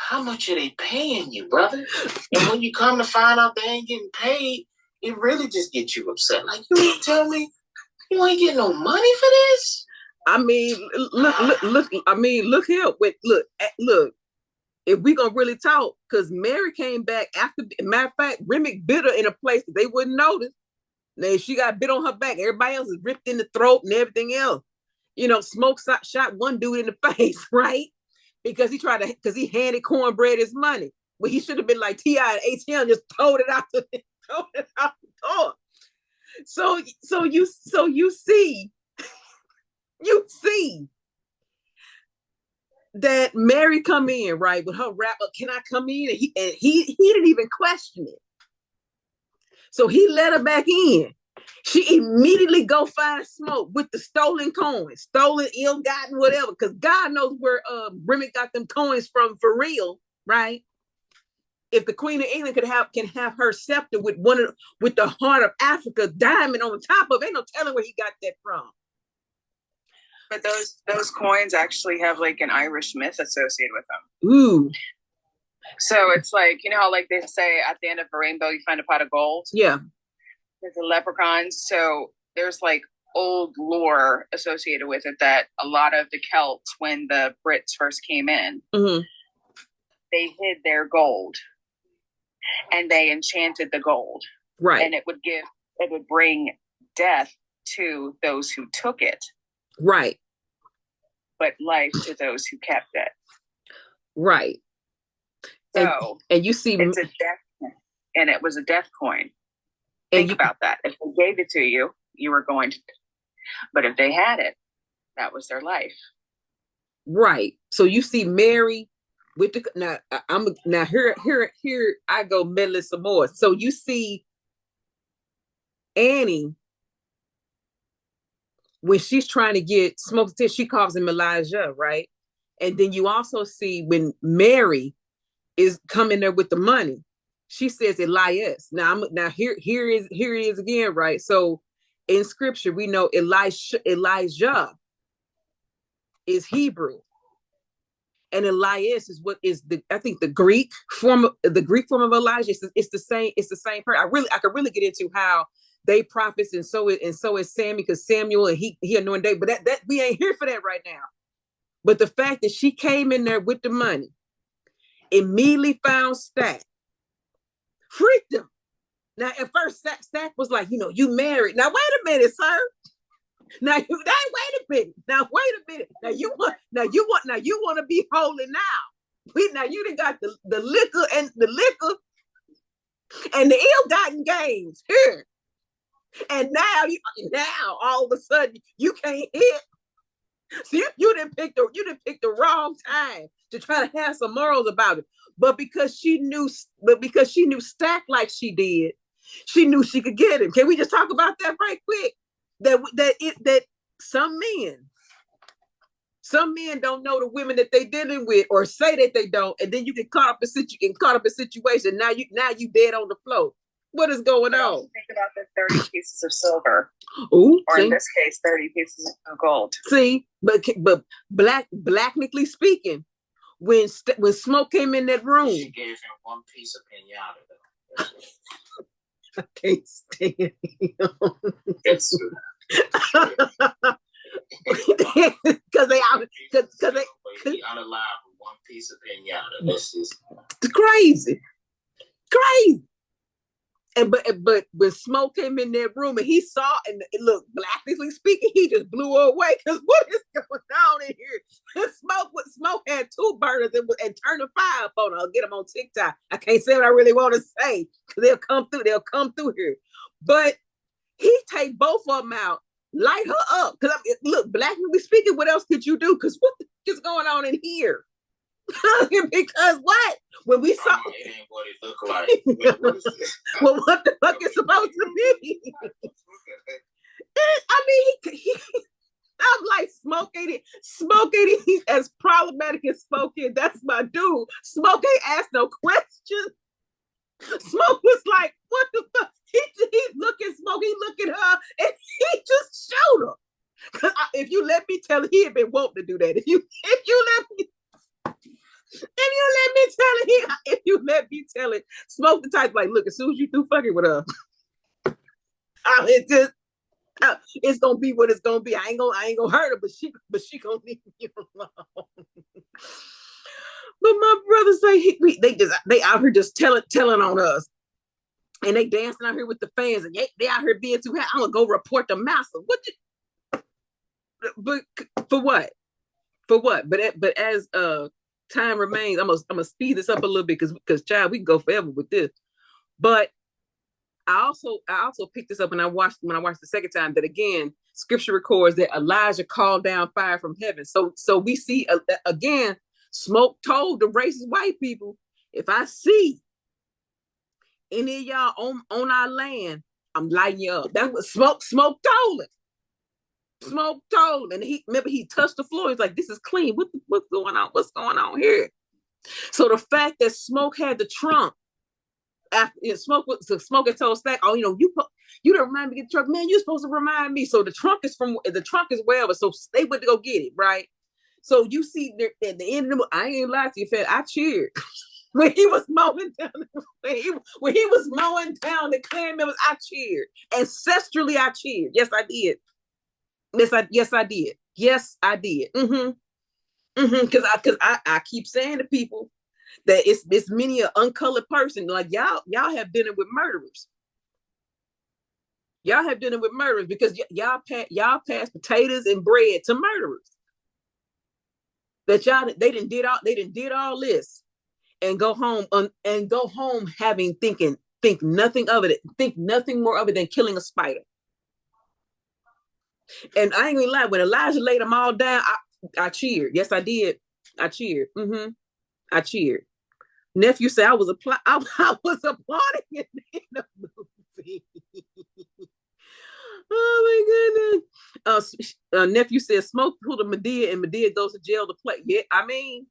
how much are they paying you, brother? And when you come to find out they ain't getting paid, it really just gets you upset. Like, you mean tell me You ain't getting no money for this? I mean, look. I mean, look here. Look. If we gonna really talk, because Mary came back after. Matter of fact, Remick bit her in a place that they wouldn't notice. Now, if she got bit on her back, everybody else is ripped in the throat and everything else. You know, Smoke shot one dude in the face, right? Because he handed Cornbread his money. Well, he should have been like T.I. and ATM, just throwed it out the door. So you see that Mary come in, right, with her wrap up, can I come in? And he didn't even question it. So he let her back in. She immediately go find Smoke with the stolen coins, stolen, ill-gotten, whatever, because God knows where Remick got them coins from for real, right? If the Queen of England can have her scepter with with the heart of Africa diamond on the top of it, ain't no telling where he got that from. But those coins actually have like an Irish myth associated with them. Ooh. So it's like, you know how like they say at the end of a rainbow you find a pot of gold? Yeah. There's a leprechaun. So there's like old lore associated with it that a lot of the Celts, when the Brits first came in, they hid their gold and they enchanted the gold. Right. And it would bring death to those who took it. Right. But life to those who kept it. Right. So and you see it's a death, and it was a death coin. Think about that. If they gave it to you, you were going to, but if they had it, that was their life. Right. So you see Mary with the now here I go meddling some more. So you see Annie when she's trying to get Smoke, she calls him Elijah, right? And then you also see when Mary is coming there with the money, she says Elias. Now here it is again, right? So in scripture we know Elijah is Hebrew, and Elias is what is I think the Greek form of Elijah. It's the same person. I could really get into how they prophets, and so is Sammy, because Samuel and he anointed David, but that we ain't here for that right now. But the fact that she came in there with the money, immediately found Stack, freaked him. Now at first Stack was like, you married. Now wait a minute, sir. Now wait a minute. Now you want to be holy now. Now you done got the liquor and the ill-gotten gains here. And now all of a sudden you can't hit. So you didn't pick the wrong time to try to have some morals about it. But because she knew Stack like she did, she knew she could get him. Can we just talk about that right quick? That some men don't know the women that they dealing with, or say that they don't, and then you get caught up in situation. Now you dead on the floor. What is going on? Think about the 30 pieces of silver. Ooh, or in this case, 30 pieces of gold. See, but blacknically speaking, when Smoke came in that room, she gave him one piece of pinata. I can't stand him. Because they unalive with one piece of pinata. That's just crazy. And but when Smoke came in that room and he saw, and look, blackly speaking, he just blew her away, because what is going on in here? Smoke had two burners and turned the fire up on her. I'll get them on TikTok. I can't say what I really want to say, because they'll come through here. But he take both of them out, light her up. Because look, blackly speaking, what else could you do? Because what is going on in here? Because what? When we saw it ain't what it looked like. Well, what the fuck is supposed to be? I mean, I'm like, Smoke ain't he's as problematic as Smoke is. That's my dude. Smoke ain't asked no questions. Smoke was like, what the fuck? He looking Smoke, he looking her, and he just showed her. Because if you let me tell it, he had been wanting to do that. If you let me tell it, Smoke the type like, look, as soon as you through fucking with her, It's gonna be what it's gonna be. I ain't gonna hurt her, but she gonna leave me alone. But my brother say they out here just telling on us, and they dancing out here with the fans, and they out here being too happy. I'm gonna go report the master. But for what? For what? But as time remains, I'm gonna speed this up a little bit because child, we can go forever with this. But I also picked this up when I watched the second time that again, scripture records that Elijah called down fire from heaven. So we see again, Smoke told the racist white people, if I see any of y'all on our land, I'm lighting you up. That's what Smoke told him. Smoke told him, and he touched the floor. He's like, this is clean. What's going on? What's going on here? So the fact that Smoke had the trunk after Smoke had told Stack, oh, you didn't remind me to get the trunk, man. You're supposed to remind me. So the trunk is wherever. So they went to go get it, right? So you see at the end of the, I ain't lying to you, Fed, I cheered when he was mowing down. When he was mowing down the Klan members, I cheered. Ancestrally, I cheered. Yes, I did. Yes, I did. Yes, I did. Because I keep saying to people that it's many an uncolored person. Like y'all have dinner with murderers. Y'all have dinner with murderers because y'all pass potatoes and bread to murderers. That they didn't did all this and go home having think nothing of it, think nothing more of it than killing a spider. And I ain't gonna lie, when Elijah laid them all down, I cheered. Yes, I did. I cheered. I cheered. Nephew said I was applauding in the movie. Oh my goodness. Nephew said Smoke pulled a Medea and Medea goes to jail to play. Yeah, I mean,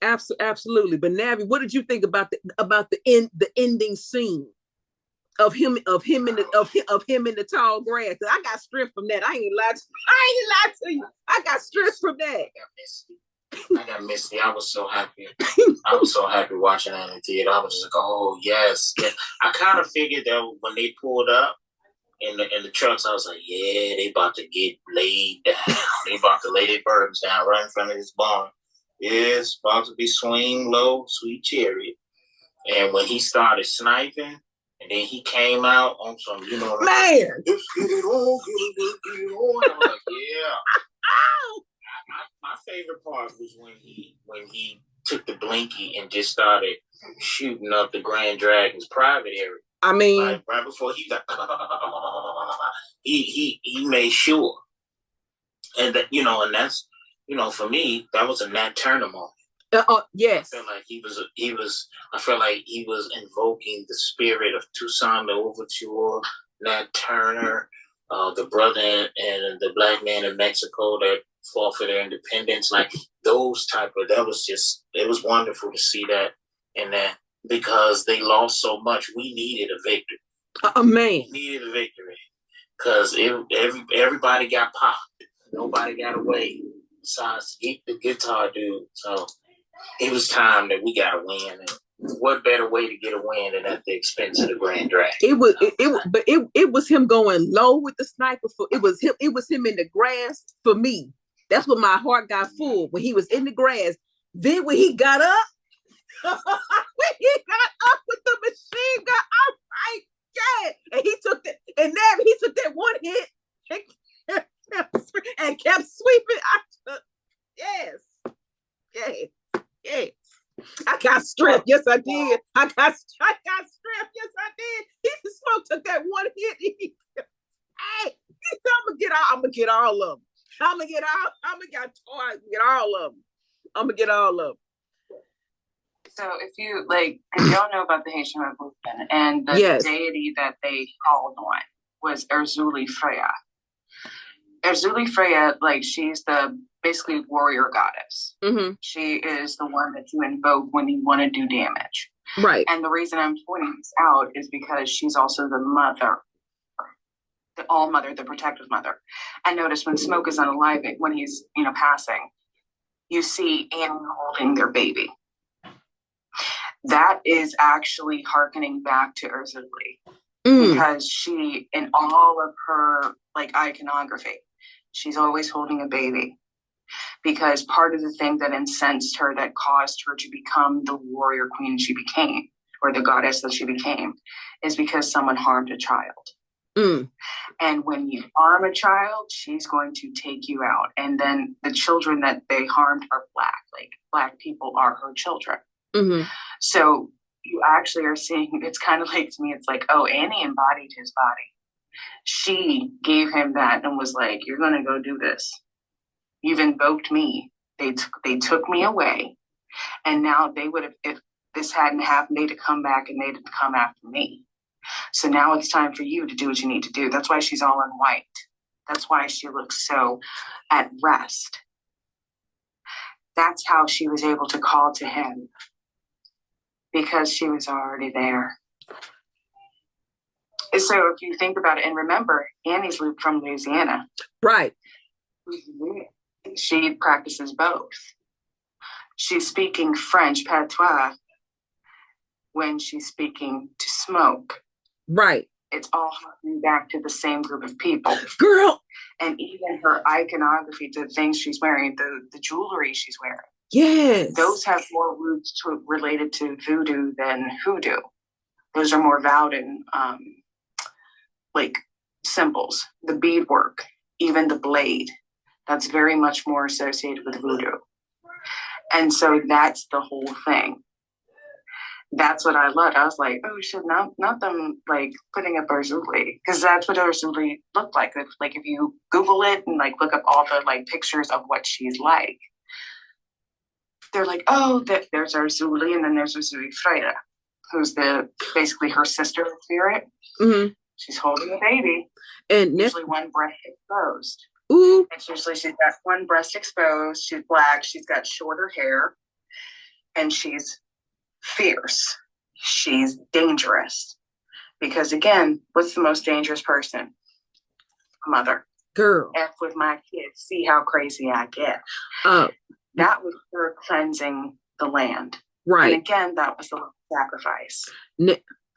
absolutely. But Navi, what did you think about the ending scene of him in the tall grass? I got strength from that. I ain't lied to you. I got strength from that. I got misty. I was so happy. I was so happy watching that in the theater. I was just like, oh yes. I kind of figured that when they pulled up in the trucks, I was like, yeah, they about to get laid down. They about to lay their burdens down right in front of this barn. Yeah, it's about to be swing low, sweet chariot. And when he started sniping, and then he came out on some, man, just get it on, get it on. I was like, yeah. My favorite part was when he took the blinky and just started shooting up the Grand Dragon's private area. I mean, like, right before he got, he made sure, and that and that's for me that was a Nat Turner moment. Yes, I felt like he was invoking the spirit of Toussaint Louverture, Nat Turner, the brother and the black man in Mexico that fought for their independence, like those type of. It was wonderful to see that, and that because they lost so much, we needed a victory. Man, we needed a victory because everybody got popped, nobody got away besides the guitar dude. So it was time that we got to win. And what better way to get a win than at the expense of the Grand Dragon? It was him going low with the sniper. It was him in the grass for me. That's when my heart got full when he was in the grass. Then when he got up, with the machine gun, oh my God! And he took that one hit and kept sweeping. Yes. I got strength. Yes, I did. I got strength. Yes, I did. He Smoke took that one hit. Hey, I'm gonna get all of them. I'm gonna get all of them. So if y'all know about the Haitian Revolution, and the deity that they called on was Erzulie Freya. Erzulie Freya, she's the basically warrior goddess. Mm-hmm. She is the one that you invoke when you want to do damage. Right. And the reason I'm pointing this out is because she's also the mother, the all mother, the protective mother. And notice when Smoke is unaliving, when he's passing, you see Annie holding their baby. That is actually hearkening back to Erzulie. because she, in all of her like iconography, she's always holding a baby. Because part of the thing that incensed her, that caused her to become the warrior queen she became, or the goddess that she became, is because someone harmed a child. And when you harm a child, she's going to take you out. And then the children that they harmed are Black. Like, Black people are her children. So you actually are seeing, it's kind of like, to me, it's like, oh, Annie embodied his body. She gave him that and was like, you're going to go do this. You've invoked me. They took me away. And now they would have, if this hadn't happened, they'd have come back and they'd have come after me. So now it's time for you to do what you need to do. That's why she's all in white. That's why she looks so at rest. That's how she was able to call to him, because she was already there. So if you think about it, and remember, Annie's from Louisiana. Right. She practices both. She's speaking French, patois, when she's speaking to smoke. Right. It's all harking back to the same group of people. Girl. And even her iconography, the things she's wearing, the jewelry she's wearing. Yes. Those have more roots related to voodoo than hoodoo. Those are more vowed in like symbols, the beadwork, even the blade. That's very much more associated with voodoo. And so that's the whole thing. That's what I loved. I was like, oh shit, not them like putting up Arzuli, because that's what Arzuli looked like. If you Google it and like look up all the like pictures of what she's like, they're like, oh, there's Arzuli, and then there's Arzuli Freire, who's basically her sister spirit. She's holding a baby, and usually one breast exposed. Ooh. And usually she's got one breast exposed. She's Black. She's got shorter hair, and she's fierce. She's dangerous. Because again, what's the most dangerous person? A mother. Girl. F with my kids. See how crazy I get. That was her cleansing the land. Right. And again, that was the sacrifice.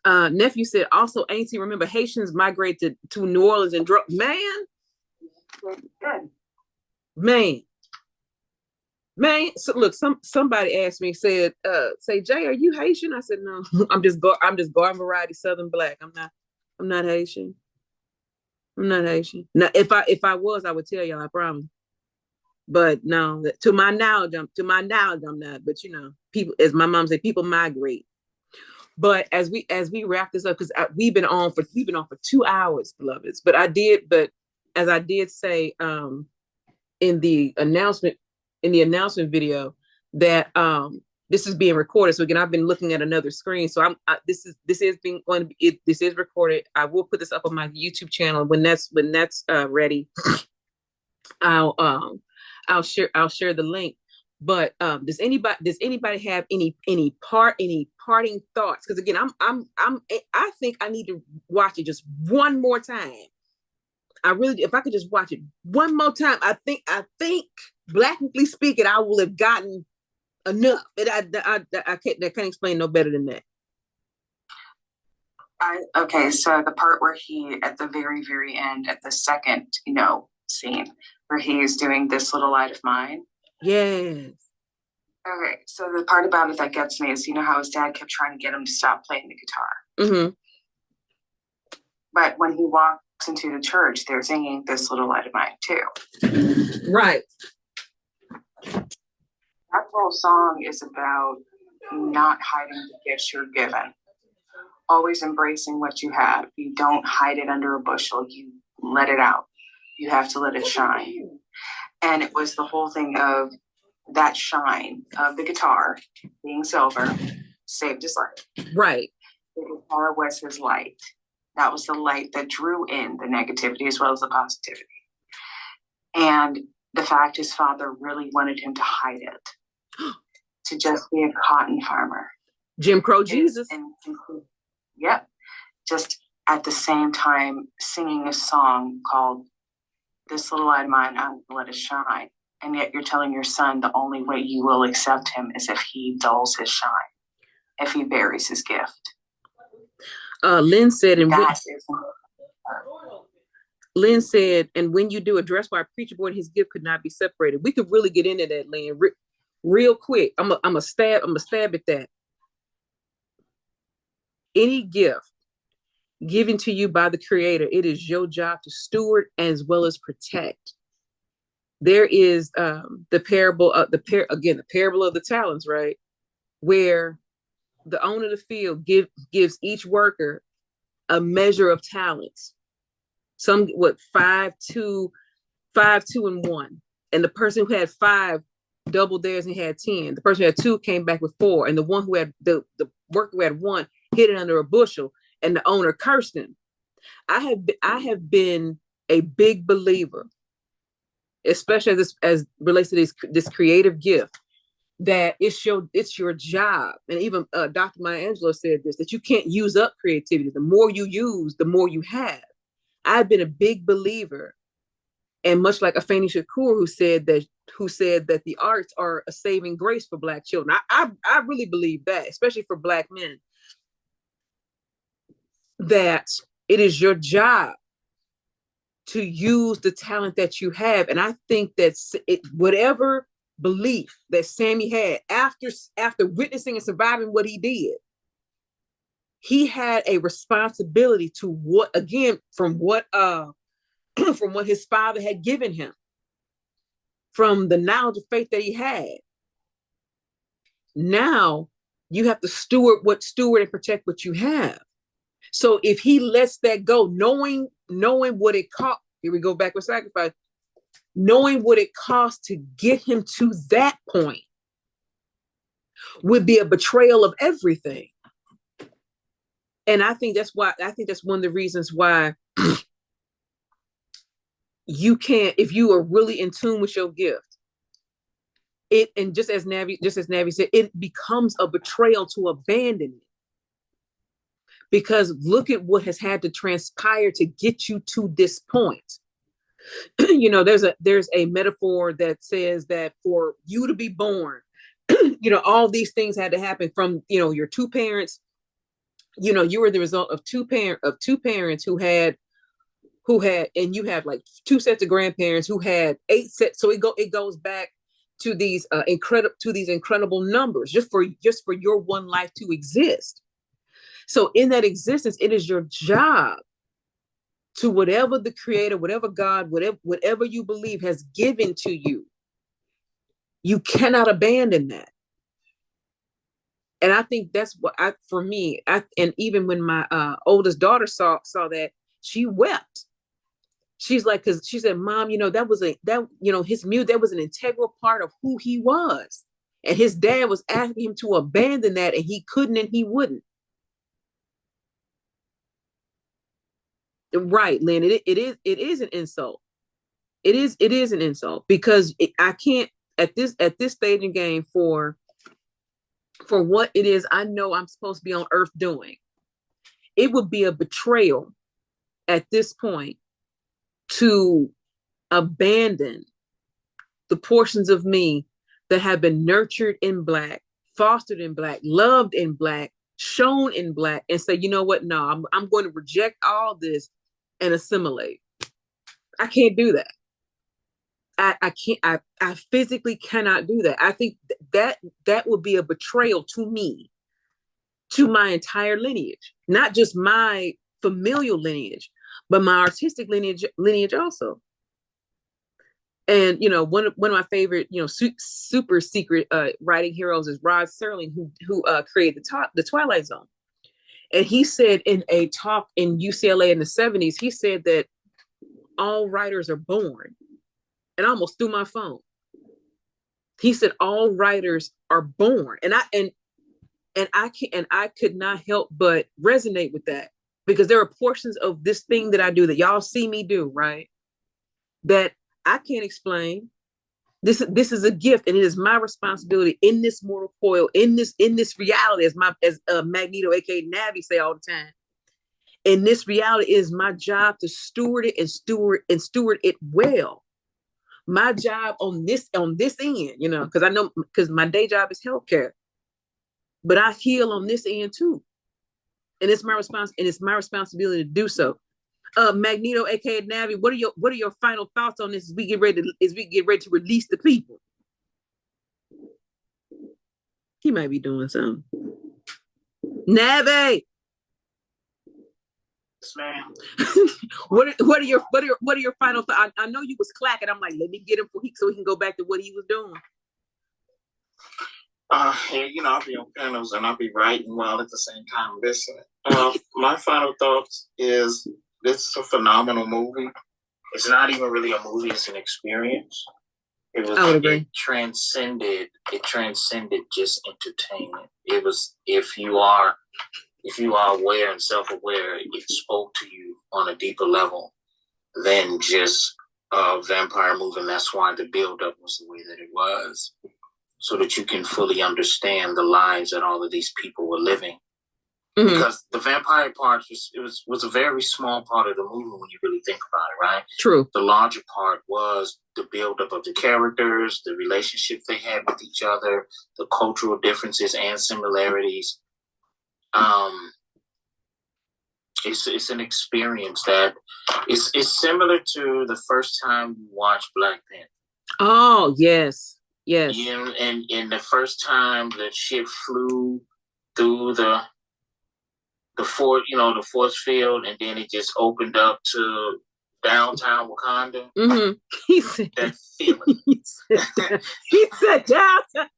Nephew said, also, Auntie, remember Haitians migrated to New Orleans and drug. Man. Good. Man. So look, somebody asked me, say, Jay, are you Haitian? I said, no, I'm just garden variety Southern Black. I'm not Haitian. I'm not Haitian. Now, if I was, I would tell y'all, I promise. But no, to my knowledge, I'm not. But you know, people, as my mom said, people migrate. But as we wrap this up, because we've been on for 2 hours, beloveds. But as I did say in the announcement video, that this is being recorded. So again, I've been looking at another screen. So this is recorded. I will put this up on my YouTube channel when that's ready. I'll share the link. But does anybody have any parting thoughts? Because again, I think I need to watch it just one more time. I really, if I could just watch it one more time, I think blackly speaking, I will have gotten enough. I can't explain no better than that. Okay, so the part where he, at the very, very end, at the second, scene where he is doing This Little Light of Mine. Yes. Okay, so the part about it that gets me is, how his dad kept trying to get him to stop playing the guitar. But when he walks into the church, they're singing This Little Light of Mine too. Right. That whole song is about not hiding the gifts you're given. Always embracing what you have. You don't hide it under a bushel. You let it out. You have to let it shine. And it was the whole thing of that shine of the guitar being silver saved his life. Right. The guitar was his light. That was the light that drew in the negativity as well as the positivity. And the fact his father really wanted him to hide it, to just be a cotton farmer. Jim Crow Jesus. Yep. Just at the same time singing a song called This Little Light of Mine, I'm going to let it shine. And yet you're telling your son the only way you will accept him is if he dulls his shine, if he buries his gift. Lynn said, Lynn said, and when you do address why preacher boy and his gift could not be separated. We could really get into that, Lynn, real quick. I'm a stab at that. Any gift given to you by the Creator, it is your job to steward as well as protect. There is the parable of the parable of the talents, right? Where the owner of the field gives each worker a measure of talents. Some 5, 2, and 1. And the person who had 5 doubled theirs and had 10. The person who had 2 came back with 4. And the one who had the worker who had 1 hid it under a bushel, and the owner cursed him. I have been a big believer, especially as relates to this creative gift, that it's your job. And even Dr. Maya Angelou said this, that you can't use up creativity. The more you use, the more you have. I've been a big believer, and much like Afeni Shakur, who said that the arts are a saving grace for Black children. I really believe that, especially for Black men, that it is your job to use the talent that you have. And I think that whatever belief that Sammy had after witnessing and surviving what he did, he had a responsibility to from what his father had given him, from the knowledge of faith that he had. Now you have to steward and protect what you have. So if he lets that go, knowing what it cost, here we go back with sacrifice, knowing what it cost to get him to that point would be a betrayal of everything. And I think that's one of the reasons why you can't, if you are really in tune with your gift, and just as Navi said, it becomes a betrayal to abandon it. Because look at what has had to transpire to get you to this point. There's a metaphor that says that for you to be born, all these things had to happen from, your 2 parents. You were the result of two parents who had, and you have like 2 sets of grandparents who had 8 sets. So it goes back to these incredible numbers just for your one life to exist. So in that existence, it is your job to whatever the Creator, whatever God, whatever you believe has given to you. You cannot abandon that. And I think that's what and even when my oldest daughter saw that, she wept. She's like, because she said, Mom, his music, that was an integral part of who he was. And his dad was asking him to abandon that, and he couldn't and he wouldn't. Right, Lynn, it is an insult. It is an insult, because I can't at this stage in game for what it is I know I'm supposed to be on earth doing. It would be a betrayal at this point to abandon the portions of me that have been nurtured in Black, fostered in Black, loved in Black, shown in Black, and say, you know what? No, I'm going to reject all this and assimilate. I can't do that. I can't. I physically cannot do that. I think that would be a betrayal to me, to my entire lineage, not just my familial lineage, but my artistic lineage also. And one of my favorite super secret writing heroes is Rod Serling, who created the Twilight Zone. And he said in a talk in UCLA in the 70s, he said that all writers are born. And I almost threw my phone. He said all writers are born. And I could not help but resonate with that, because there are portions of this thing that I do that y'all see me do, right, that I can't explain. This is a gift, and it is my responsibility in this mortal coil, in this reality, as Magneto, aka Navi, say all the time. In this reality, it is my job to steward it and steward it well. My job on this end, because my day job is healthcare, but I heal on this end too. And it's my responsibility to do so. Magneto, aka Navi, what are your final thoughts on this as we get ready to release the people? He might be doing something. Navi. Yes, ma'am. what are your final thoughts? I know you was clacking. I'm like, let me get him so he can go back to what he was doing. Yeah, I'll be on panels and I'll be writing while at the same time listening. My final thoughts is this is a phenomenal movie. It's not even really a movie; it's an experience. I would agree. It transcended just entertainment. It was if you are aware and self-aware, it spoke to you on a deeper level than just a vampire movie. And that's why the build-up was the way that it was, so that you can fully understand the lives that all of these people were living. Mm-hmm. Because the vampire part was a very small part of the movie when you really think about it, right? True. The larger part was the buildup of the characters, the relationships they had with each other, the cultural differences and similarities. It's an experience that is similar to the first time you watch Black Panther. Oh yes. And the first time the ship flew through the force field, and then it just opened up to downtown Wakanda. Mm-hmm. He said that feeling. He said downtown.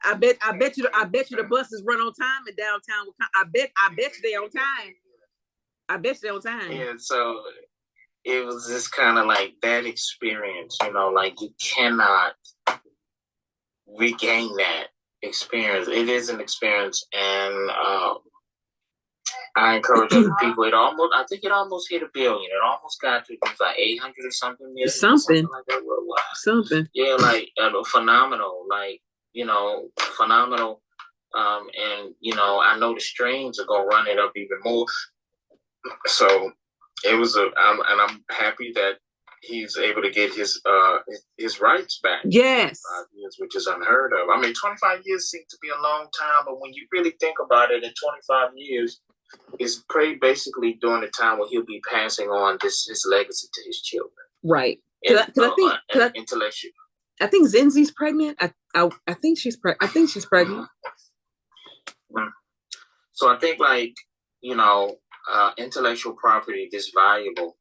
I bet you the buses run on time in downtown Wakanda. I bet you they on time. I bet you they on time. And so it was just kind of like that experience, like you cannot regain that experience. It is an experience, and I encourage other people. I think it almost hit $1 billion. It almost got to, it was like 800 or something million. Something like that worldwide. Something. Yeah, like phenomenal. Like, phenomenal. And I know the streams are gonna run it up even more. So it was I'm happy that he's able to get his rights back. Yes. 25 years, which is unheard of. I mean, 25 years seems to be a long time, but when you really think about it, in 25 years, it's basically during the time when he'll be passing on his legacy to his children. Right. Intellectual. I think Zenzi's pregnant. I think she's pregnant. So I think, intellectual property this valuable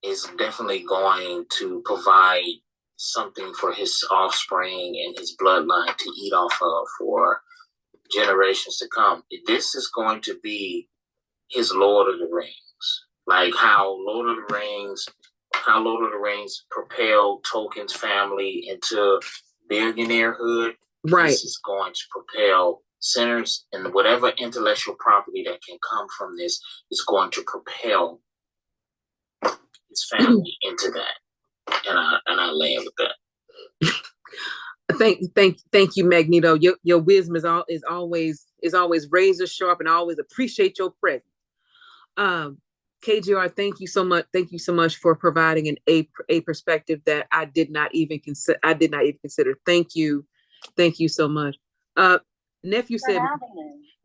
is definitely going to provide something for his offspring and his bloodline to eat off of for generations to come. This is going to be his Lord of the Rings. Like how Lord of the Rings propelled Tolkien's family into billionairehood. Right. This is going to propel Sinners, and whatever intellectual property that can come from this is going to propel his family into that. And I land with that. Thank you, Magneto. Your wisdom is always razor sharp, and I always appreciate your presence. KGR, thank you so much. Thank you so much for providing a perspective that I did not even consider. Thank you so much. Nephew said. I love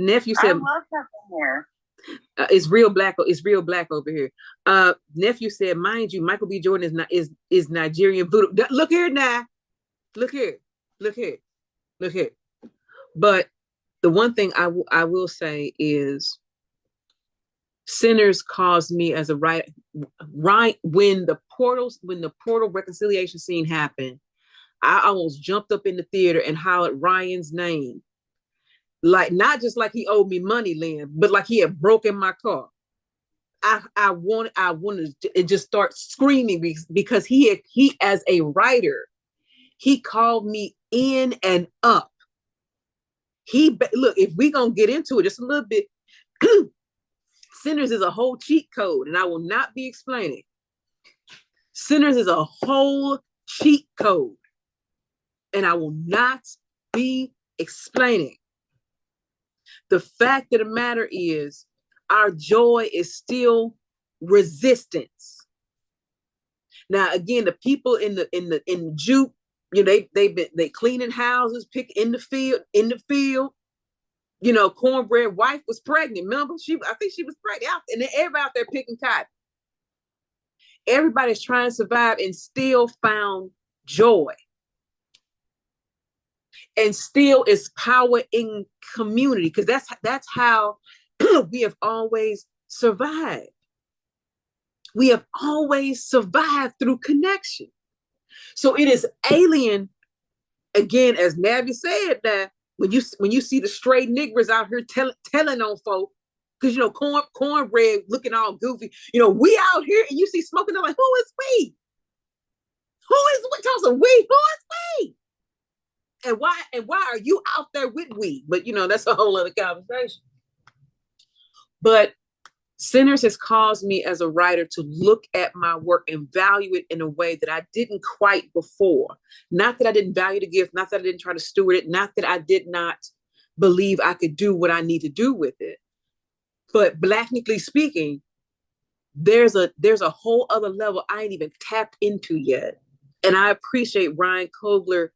having here. It's real black over here. Nephew said, mind you, Michael B. Jordan is Nigerian voodoo. Look here now. Look here. But the one thing I will say is, Sinners caused me as a writer, right when the portal reconciliation scene happened, I almost jumped up in the theater and hollered Ryan's name. Like, not just like he owed me money, Lynn, but like he had broken my car. I wanted to just start screaming because he as a writer, he called me in and up. Look, if we gonna get into it just a little bit, Sinners is a whole cheat code, and I will not be explaining. Sinners is a whole cheat code, and I will not be explaining. The fact of the matter is, our joy is still resistance. Now, again, the people in the juke, they cleaning houses, pick in the field. You know, Cornbread wife was pregnant. Remember, I think she was pregnant, and then everybody out there picking cotton. Everybody's trying to survive and still found joy. And still is power in community, because that's how we have always survived. We have always survived through connection. So it is alien, again, as Navi said, that when you see the stray niggers out here telling on folk, because you know cornbread looking all goofy, you know, we out here and you see smoking, they're like, who is we? Who is we? Talking we? Who is we? And why are you out there with we? But you know, that's a whole other conversation. But Sinners has caused me as a writer to look at my work and value it in a way that I didn't quite before. Not that I didn't value the gift, not that I didn't try to steward it, not that I did not believe I could do what I need to do with it. But blacknically speaking, there's a whole other level I ain't even tapped into yet. And I appreciate Ryan Coogler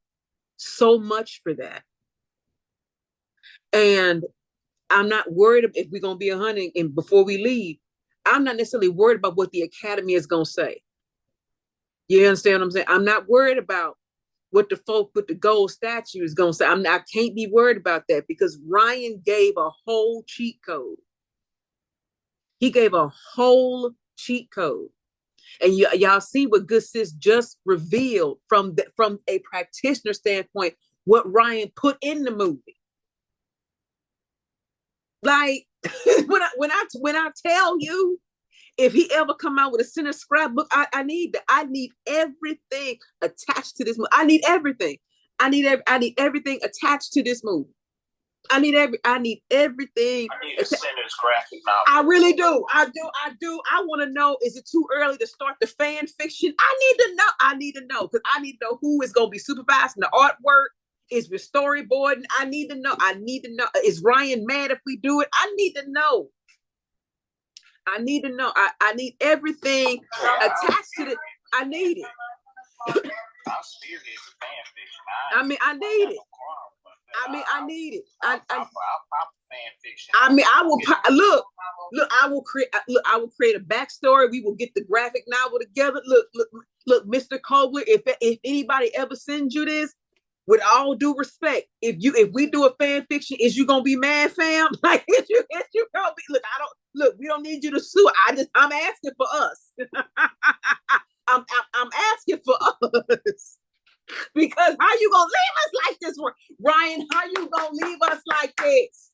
so much for that. And I'm not worried if we're going to be 100 and before we leave, I'm not necessarily worried about what the Academy is going to say. You understand what I'm saying? I'm not worried about what the folk with the gold statue is going to say. I can't be worried about that, because Ryan gave a whole cheat code. He gave a whole cheat code. And y'all see what Good Sis just revealed from a practitioner standpoint, what Ryan put in the movie. Like when I tell you, if he ever come out with a Sinner scrapbook, I need everything attached to this movie. I need everything. I need everything attached to this movie. I need everything. I need a Sinner's graphic novel. I really do. I do. I want to know, is it too early to start the fan fiction? I need to know because I need to know who is going to be supervising the artwork. Is we storyboarding? I need to know. Is Ryan mad if we do it? I need to know. I need everything attached to it. I need it. I'll spearhead the fan fiction. I need it. I need it. I'll pop fan fiction. I will look. I will create a backstory. We will get the graphic novel together. Look, Mr. Coogler. If anybody ever sends you this, with all due respect, if we do a fan fiction, is you gonna be mad, fam? Like, is you gonna be? Look. We don't need you to sue. I'm asking for us. I'm asking for us. Because how you gonna leave us like this, Ryan? How you gonna leave us like this?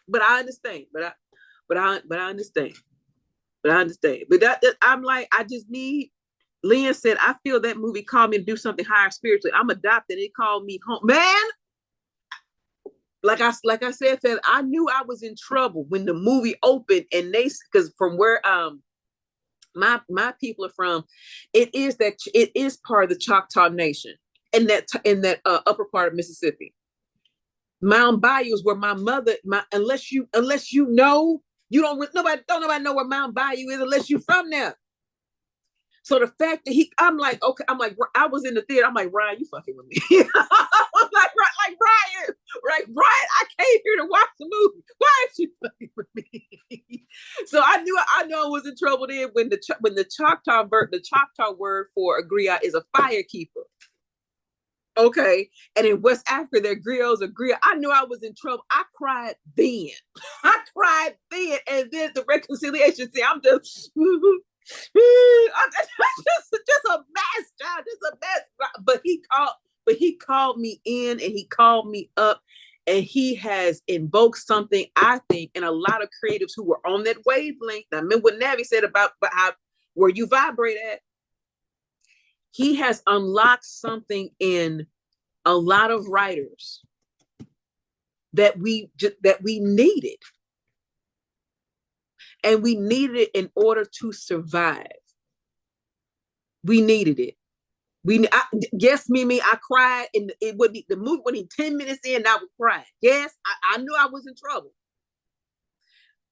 But I understand. But I understand. But I'm like, I just need. Lynn said, I feel that movie called me to do something higher spiritually. I'm adopted. It called me home. Man, like I said, I knew I was in trouble when the movie opened, and because from where my people are from, it is part of the Choctaw Nation in that upper part of Mississippi. Mound Bayou is where my mother. Unless you know, nobody know where Mound Bayou is unless you're from there. So the fact that I was in the theater. I'm like, Ryan, you fucking with me. I'm like Ryan, I came here to watch the movie. Why aren't you fucking with me? So I knew I was in trouble then when the Choctaw word for a griot is a firekeeper. Okay, and in West Africa, their griots are griot. I knew I was in trouble. I cried then. And then the reconciliation. See, I'm just. just a mess, child. Just a mess. But he called me in, and he called me up, and he has invoked something, I think, in a lot of creatives who were on that wavelength. I remember what Navi said about how where you vibrate at. He has unlocked something in a lot of writers that we needed. And we needed it in order to survive. We needed it. Yes, Mimi, I cried, and it would be the movie when 10 minutes in, I was crying. Yes, I knew I was in trouble.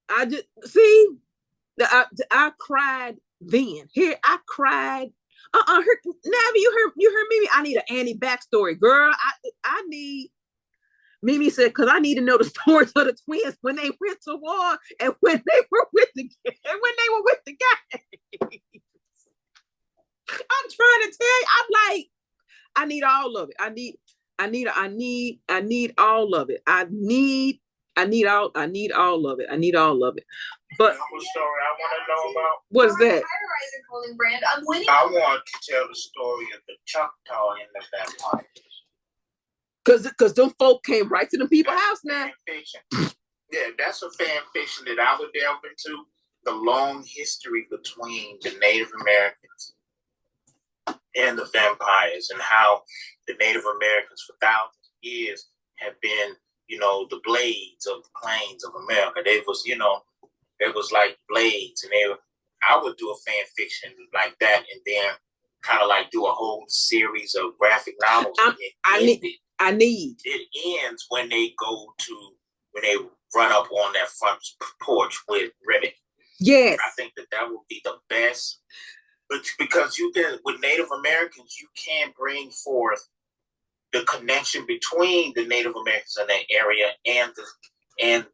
I just see I cried then. Here, I cried. Navi, you heard Mimi. I need an Annie backstory, girl. I need. Mimi said, because I need to know the stories of the twins when they went to war and when they were with the guy. I'm trying to tell you, I'm like, I need all of it. I need all of it. I need all of it. I need all of it. But story I want to know about. What's that? I want to tell the story of the Choctaw and the vampires. Because them folk came right to the people's house now. Fiction. Yeah, that's a fan fiction that I would delve into. The long history between the Native Americans and the vampires, and how the Native Americans for thousands of years have been, the blades of the plains of America. They was, it was like blades, and I would do a fan fiction like that, and then kind of like do a whole series of graphic novels. It ends when they run up on that front porch with Ribbit. Yes. I think that would be the best. But because with Native Americans, you can bring forth the connection between the Native Americans in that area and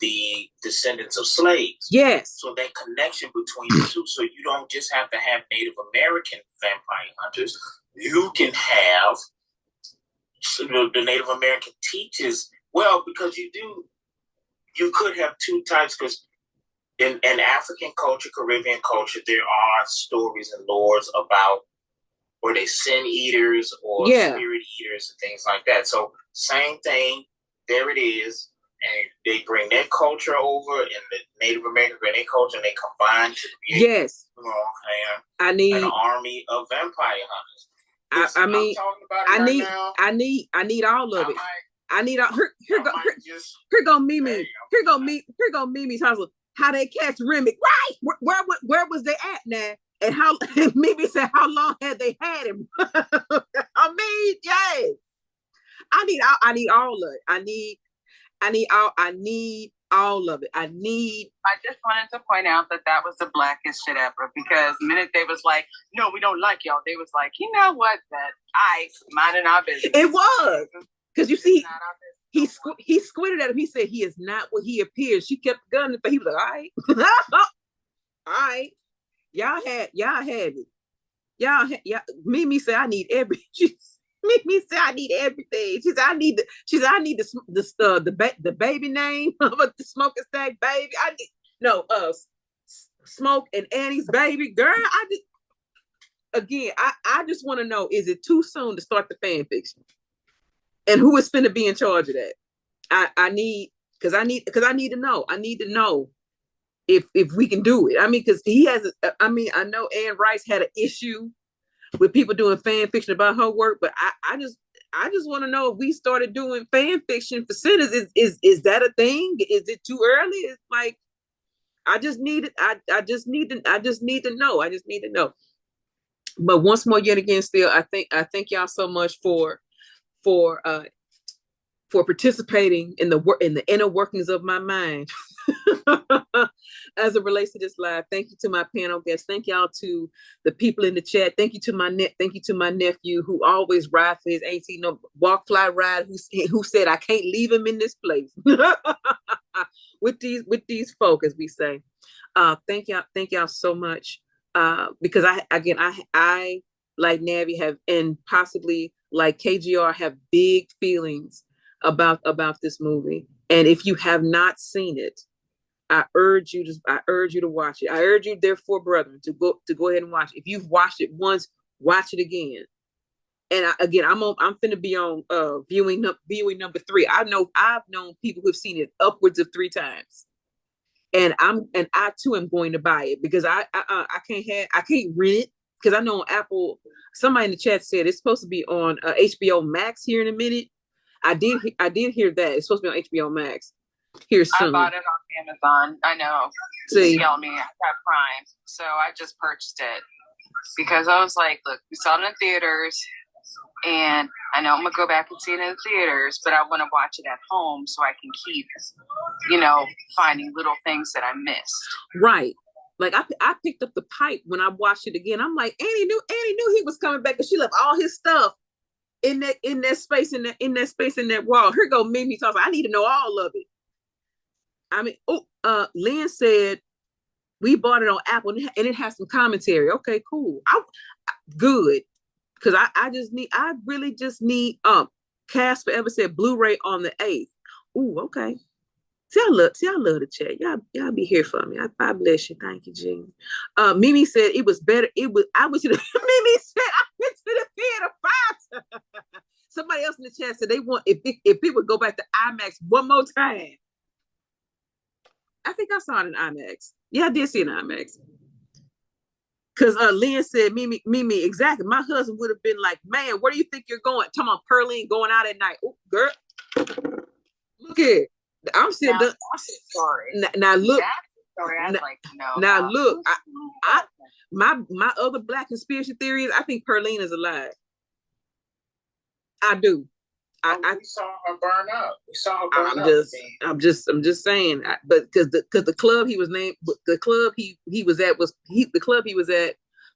the descendants of slaves. Yes. So that connection between the two. So you don't just have to have Native American vampire hunters. You can have the Native American teachers. Well, because you could have two types, because in African culture, Caribbean culture, there are stories and lores about where they sin eaters or spirit eaters and things like that. So same thing, there it is. And they bring their culture over, and the Native Americans bring their culture, and they combine to create an army of vampire hunters. Listen, I need all of it. I need all. Here go Mimi. Here go Mimi's hustle. How they catch Remick? Right? Where was they at now? And how? And Mimi said, how long had they had him? I mean, yes. I need all of it. I need all of it. I just wanted to point out that was the blackest shit ever, because the minute they was like, no, we don't like y'all, they was like, you know what, that I minding our business. It was. Because you see, he squinted at him. He said, he is not what he appears. She kept the gun, but he was like, all right. All right. Y'all had it. Mimi said, I need everything. Mimi said, I need everything. She said, I need the baby name of the Smoke and Stack baby. Smoke and Annie's baby. Girl, I just want to know, is it too soon to start the fan fiction? And who is finna be in charge of that? I need to know. I need to know if we can do it. I mean, because I know Anne Rice had an issue with people doing fan fiction about her work, but I just want to know, if we started doing fan fiction for sinners, is that a thing? Is it too early? It's like, I just need to know. But once more, yet again, still, I thank y'all so much for participating in the inner workings of my mind as it relates to this live. Thank you to my panel guests. Thank y'all to the people in the chat. Thank you to my nephew, who always rides for his auntie, walk, fly, ride, who said I can't leave him in this place with these folk, as we say. Thank y'all so much. Because I like Navi have, and possibly like KGR, have big feelings about this movie. And if you have not seen it, I urge you to watch it. I urge you, therefore, brethren, to go ahead and watch it. If you've watched it once, watch it again. And I'm finna be on viewing number 3. I've known people who've seen it upwards of 3 times. And I too am going to buy it, because I can't rent it, because I know on Apple, somebody in the chat said it's supposed to be on HBO Max here in a minute. I did hear that it's supposed to be on HBO Max here soon. I bought it on Amazon. I know. See, yell me. I got Prime, so I just purchased it because I was like, look, we saw it in theaters, and I know I'm gonna go back and see it in theaters, but I want to watch it at home so I can keep, finding little things that I missed. Right. Like I picked up the pipe when I watched it again. I'm like, Annie knew he was coming back, because she left all his stuff in that space, in that wall. Here go Mimi talking. I need to know all of it. I mean, Lynn said we bought it on Apple and it has some commentary. Okay, cool. Good. Because I really just need Cass Forever said Blu-ray on the 8th. Ooh, okay. See, I love the chat. Y'all be here for me. I bless you. Thank you, Jean. Mimi said it was better. I was Mimi said I went to the theater 5 times. Somebody else in the chat said they want if it would go back to IMAX one more time. I think I saw it in IMAX. Yeah, I did see it in IMAX. Because Lynn said, Mimi, exactly. My husband would have been like, man, where do you think you're going? Talking about Pearline going out at night. Oh, girl. Look at it. I'm sitting done. Now look. I'd like to know. Now look, my other Black conspiracy theories, I think Pearline is alive. I do. We saw her burn up. We saw her burn up. I'm just saying. But because the club he was named, the club he was at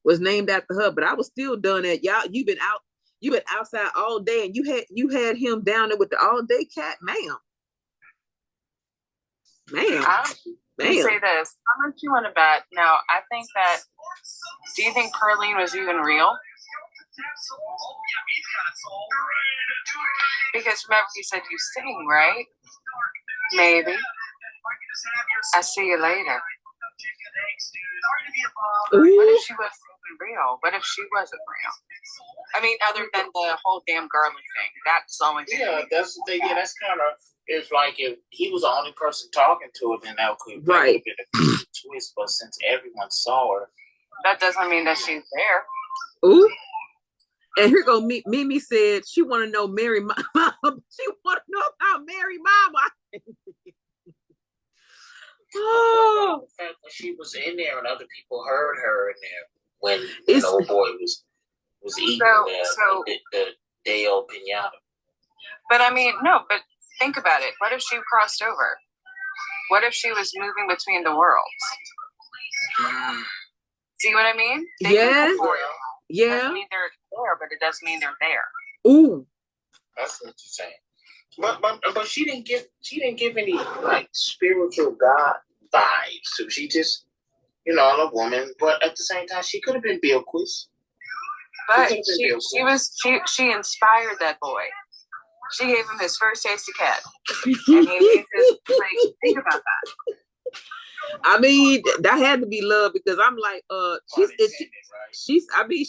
was named after her. But I was still done at y'all. You've been outside all day, and you had him down there with the all day cat, ma'am. Let me say this. How much you want to bet? Now, I think that. Do you think Pearline was even real? Because remember, you said you sing, right? Maybe. I see you later. Ooh. What if she wasn't real? What if she wasn't real? I mean, other than the whole damn girly thing. That's the only thing. Yeah, that's the thing. Yeah, that's kind of. It's like if he was the only person talking to her, then that could have been a twist. But since everyone saw her, that doesn't mean that she's there. Ooh. And here go Mimi said she want to know Mary Mama. She want to know about Mary Mama. Oh, the fact that she was in there and other people heard her in there when the old boy was eating the Deo Pinata. But I mean, no. But think about it. What if she crossed over? What if she was moving between the worlds? See what I mean? Yeah. Doesn't mean they're there, but it does mean they're there. Ooh, that's what you're saying. But she didn't give any like spiritual God vibes. So she just, a woman. But at the same time, she could have been Bilquis. But she inspired that boy. She gave him his first taste of cat. And he think about that. I mean, that had to be love because I'm like, she said, I mean,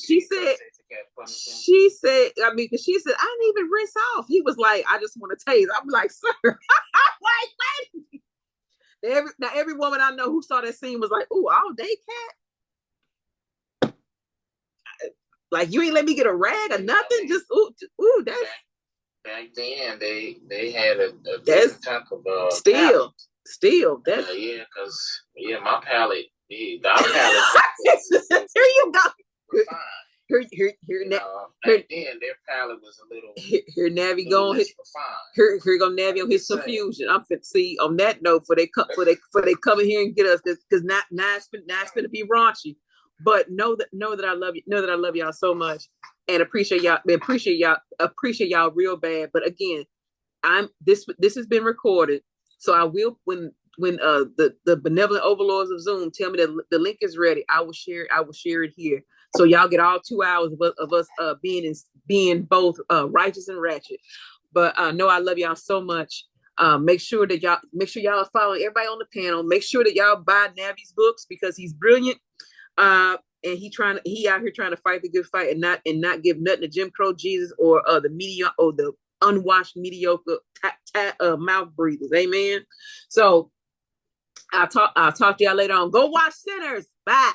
because she said, I didn't even rinse off. He was like, I just want to taste. I'm like, sir, I'm like, wait. Every woman I know who saw that scene was like, ooh, all day cat. Like, you ain't let me get a rag or nothing. Just, ooh, that's. Back then, they had a different type of Still, that's because my palate, our palate. Here you go. Back then their palate was a little. Here, Navi going. Here go Navi on his confusion. I'm fit. See on that note, for they come in here and get us because not it's gonna be raunchy. But know that I love you. Know that I love y'all so much and appreciate y'all. Appreciate y'all real bad. But again, this has been recorded. So I will when the benevolent overlords of Zoom tell me that the link is ready, I will share it here. So y'all get all 2 hours of us being both righteous and ratchet. But no, I love y'all so much. Make sure y'all are following everybody on the panel. Make sure that y'all buy Navi's books because he's brilliant. And he out here trying to fight the good fight and not give nothing to Jim Crow Jesus or the unwashed mediocre mouth breathers. Amen. So I'll talk to y'all later on. Go watch Sinners. Bye.